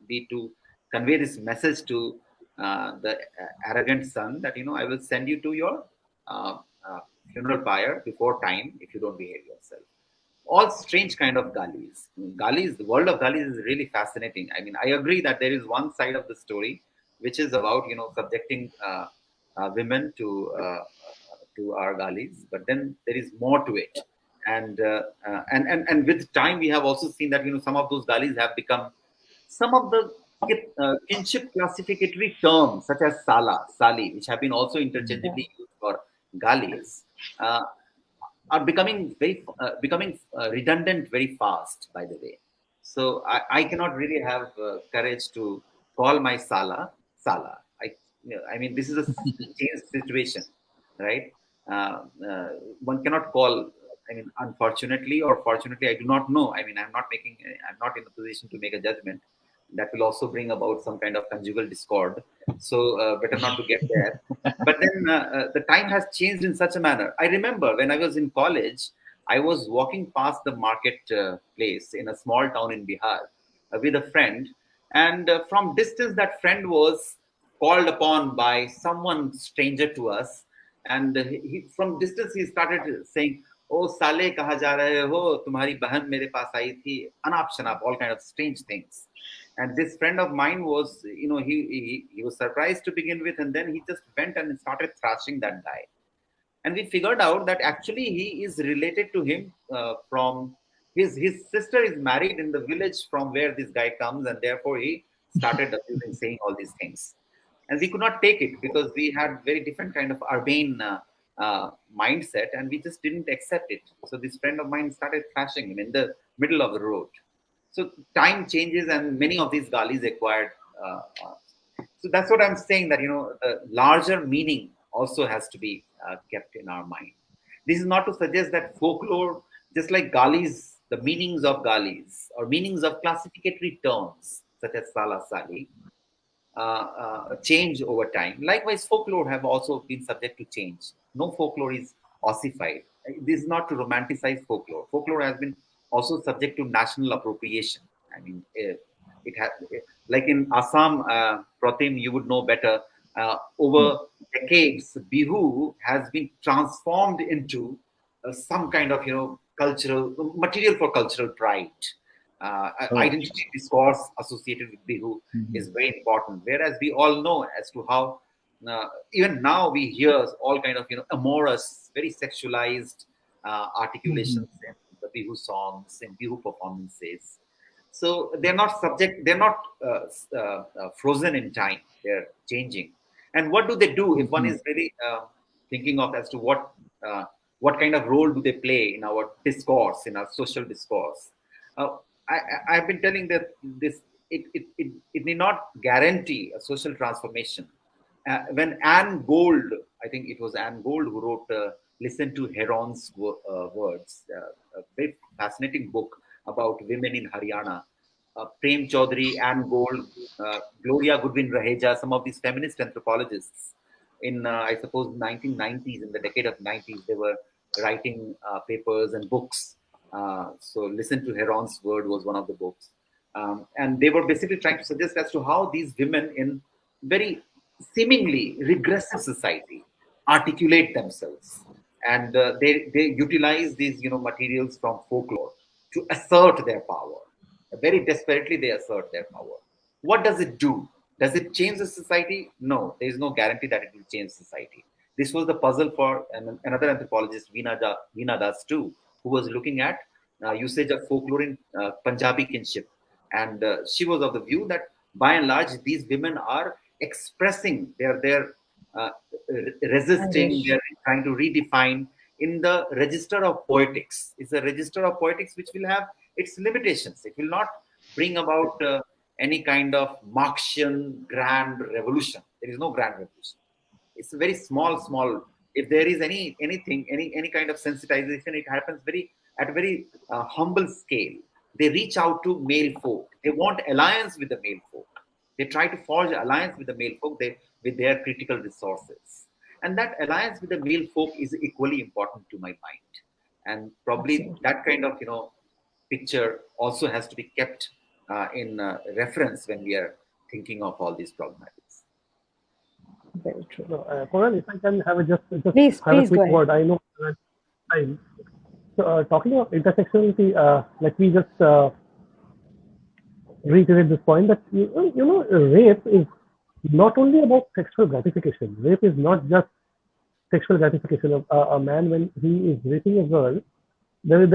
Speaker 3: be to convey this message to the arrogant son that I will send you to your uh, funeral pyre before time if you don't behave yourself. All strange kind of galis. Galis, the world of galis is really fascinating. I mean, I agree that there is one side of the story which is about subjecting women to our galis, but then there is more to it. And with time, we have also seen that some of those galis have become some of the kinship classificatory terms such as sala, sali, which have been also interchangeably used for galis. Are becoming redundant very fast, by the way. So I cannot really have courage to call my Sala. I mean, this is a changed situation, right? One cannot call. I mean, unfortunately or fortunately, I do not know. I mean, I'm not in a position to make a judgment. That will also bring about some kind of conjugal discord. So better not to get there. But then the time has changed in such a manner. I remember when I was in college, I was walking past the market place in a small town in Bihar with a friend, and from distance, that friend was called upon by someone stranger to us, and from distance he started saying, "Oh, Sale, kaha ja rahe ho? Tumhari bahan mere paas aayi thi." Anap shanap, all kind of strange things. And this friend of mine was, he was surprised to begin with, and then he just went and started thrashing that guy. And we figured out that actually he is related to him from his sister is married in the village from where this guy comes, and therefore he started abusing, saying all these things. And we could not take it because we had very different kind of urbane mindset, and we just didn't accept it. So this friend of mine started thrashing him in the middle of the road. So time changes, and many of these galis acquired. So that's what I'm saying, that the larger meaning also has to be kept in our mind. This is not to suggest that folklore, just like galis, the meanings of galis or meanings of classificatory terms such as sala sali, change over time. Likewise, folklore have also been subject to change. No folklore is ossified. This is not to romanticize folklore. Folklore has been also subject to national appropriation. I mean, it has, like in Assam, Pratham, you would know better. Over decades, Bihu has been transformed into some kind of cultural material for cultural pride. Identity discourse associated with Bihu is very important. Whereas we all know as to how even now we hear all kind of amorous, very sexualized articulations in the Bihu songs and Bihu performances. So they're not subject. They're not frozen in time. They're changing. And what do they do if one is really thinking of as to what kind of role do they play in our discourse, in our social discourse? I've been telling that it may not guarantee a social transformation. When Anne Gold, I think it was Anne Gold who wrote "Listen to Heron's Words," a very fascinating book about women in Haryana. Prem Chaudhary, Anne Gold, Gloria Goodwin Raheja, some of these feminist anthropologists in, I suppose, 1990s, in the decade of 90s, they were writing papers and books So Listen to Heron's Word was one of the books. And they were basically trying to suggest as to how these women in very seemingly regressive society articulate themselves. And they utilize these materials from folklore to assert their power. Very desperately, they assert their power. What does it do? Does it change the society? No, there is no guarantee that it will change society. This was the puzzle for another anthropologist, Veena Das too, who was looking at usage of folklore in Punjabi kinship. And she was of the view that by and large, these women are expressing, they're resisting, they're trying to redefine in the register of poetics. It's a register of poetics which will have its limitations. It will not bring about any kind of Marxian grand revolution. There is no grand revolution. It's a very small. If there is anything, any kind of sensitization, it happens at a very humble scale. They reach out to male folk. They want alliance with the male folk. They try to forge alliance with the male folk with their critical resources. And that alliance with the male folk is equally important to my mind. And probably that kind of picture also has to be kept in reference when we are thinking of all these problematics.
Speaker 2: Very true.
Speaker 5: Coral, if I can have just
Speaker 2: please,
Speaker 5: have a quick
Speaker 2: go
Speaker 5: word. I know time. So talking of intersectionality, let me just reiterate this point that rape is not only about sexual gratification. Rape is not just sexual gratification of a man when he is raping a girl. There are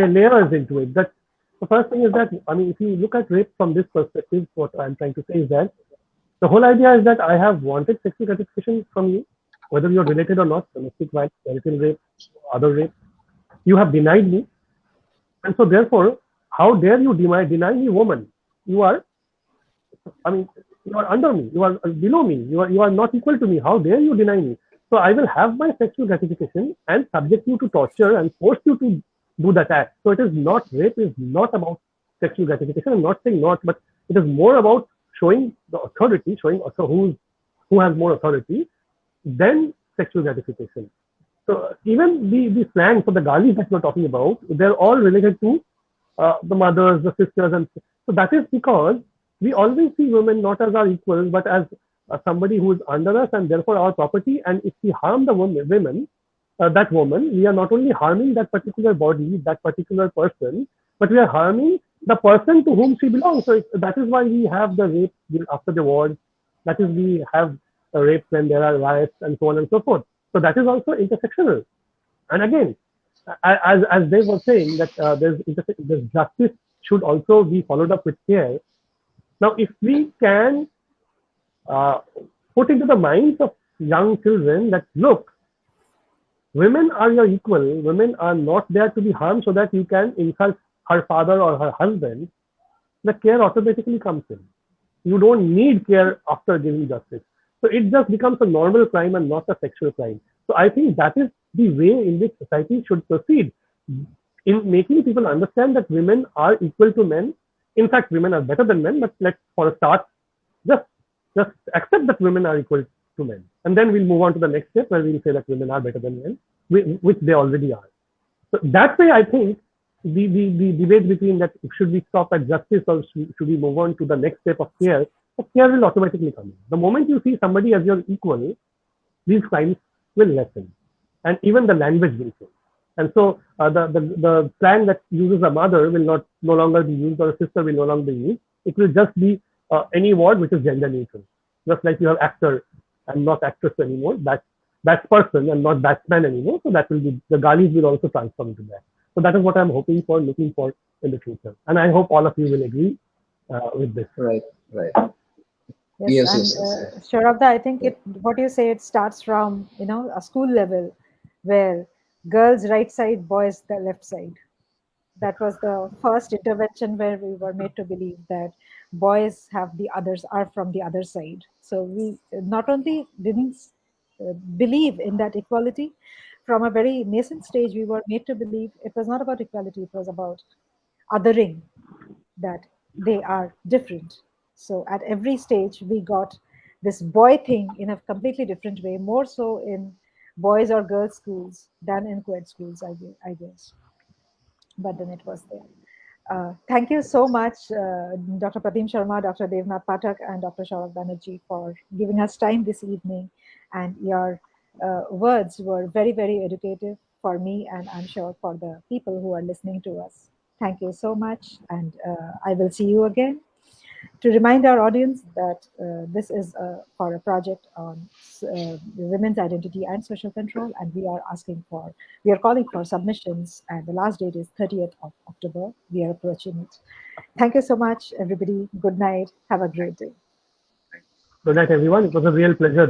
Speaker 5: layers into it. That the first thing is that, I mean, if you look at rape from this perspective, what I'm trying to say is that the whole idea is that I have wanted sexual gratification from you, whether you're related or not, domestic violence, marital rape, other rape. You have denied me, and so therefore, how dare you deny me, woman? You are under me. You are below me. You are not equal to me. How dare you deny me? So I will have my sexual gratification and subject you to torture and force you to do that act. So it is not, rape is not about sexual gratification. I'm not saying not, but it is more about showing the authority, showing who has more authority than sexual gratification. So even the slang for the galis that we're talking about, they're all related to the mothers, the sisters, and so that is because we always see women not as our equals, but as somebody who is under us and therefore our property. And if we harm the women, that woman, we are not only harming that particular body, that particular person, but we are harming the person to whom she belongs. So that is why we have the rape after the war. That is, we have rape when there are riots and so on and so forth. So that is also intersectional. And again, as they were saying, that there's justice should also be followed up with care. Now, if we can put into the minds of young children that, look, women are your equal, women are not there to be harmed so that you can insult her father or her husband, the care automatically comes in. You don't need care after giving justice. So it just becomes a normal crime and not a sexual crime. So I think that is the way in which society should proceed, in making people understand that women are equal to men. In fact, women are better than men, but let's, for a start, just accept that women are equal to men. And then we'll move on to the next step where we'll say that women are better than men, which they already are. So that way, I think the debate between that, should we stop at justice or should we move on to the next step of care, the care will automatically come in. The moment you see somebody as your equal, these crimes will lessen. And even the language will change. And so the slang that uses a mother will no longer be used, or a sister will no longer be used. It will just be any word which is gender neutral. Just like you have actor and not actress anymore. That's person and not batsman anymore. So that will be, the galis will also transform into that. So that is what I'm hoping for, looking for in the future. And I hope all of you will agree with this.
Speaker 4: Right.
Speaker 2: Yes. Sharabda, I think what you say, it starts from a school level, where girls right side, boys the left side. That was the first intervention where we were made to believe that boys are from the other side. So we not only didn't believe in that equality, from a very nascent stage, we were made to believe it was not about equality, it was about othering, that they are different. So at every stage, we got this boy thing in a completely different way, more so in boys or girls schools than in co-ed schools, I guess. But then it was there. Thank you so much, Dr. Pratham Sharma, Dr. Devnath Pathak, and Dr. Saurabh Banerjee for giving us time this evening. And your words were very, very educative for me, and I'm sure for the people who are listening to us. Thank you so much, and I will see you again. To remind our audience that this is for a project on women's identity and social control, and we are calling for submissions, and the last date is 30th of October. We are approaching it. Thank you so much, everybody. Good night. Have a great day.
Speaker 5: Good night, everyone. It was a real pleasure.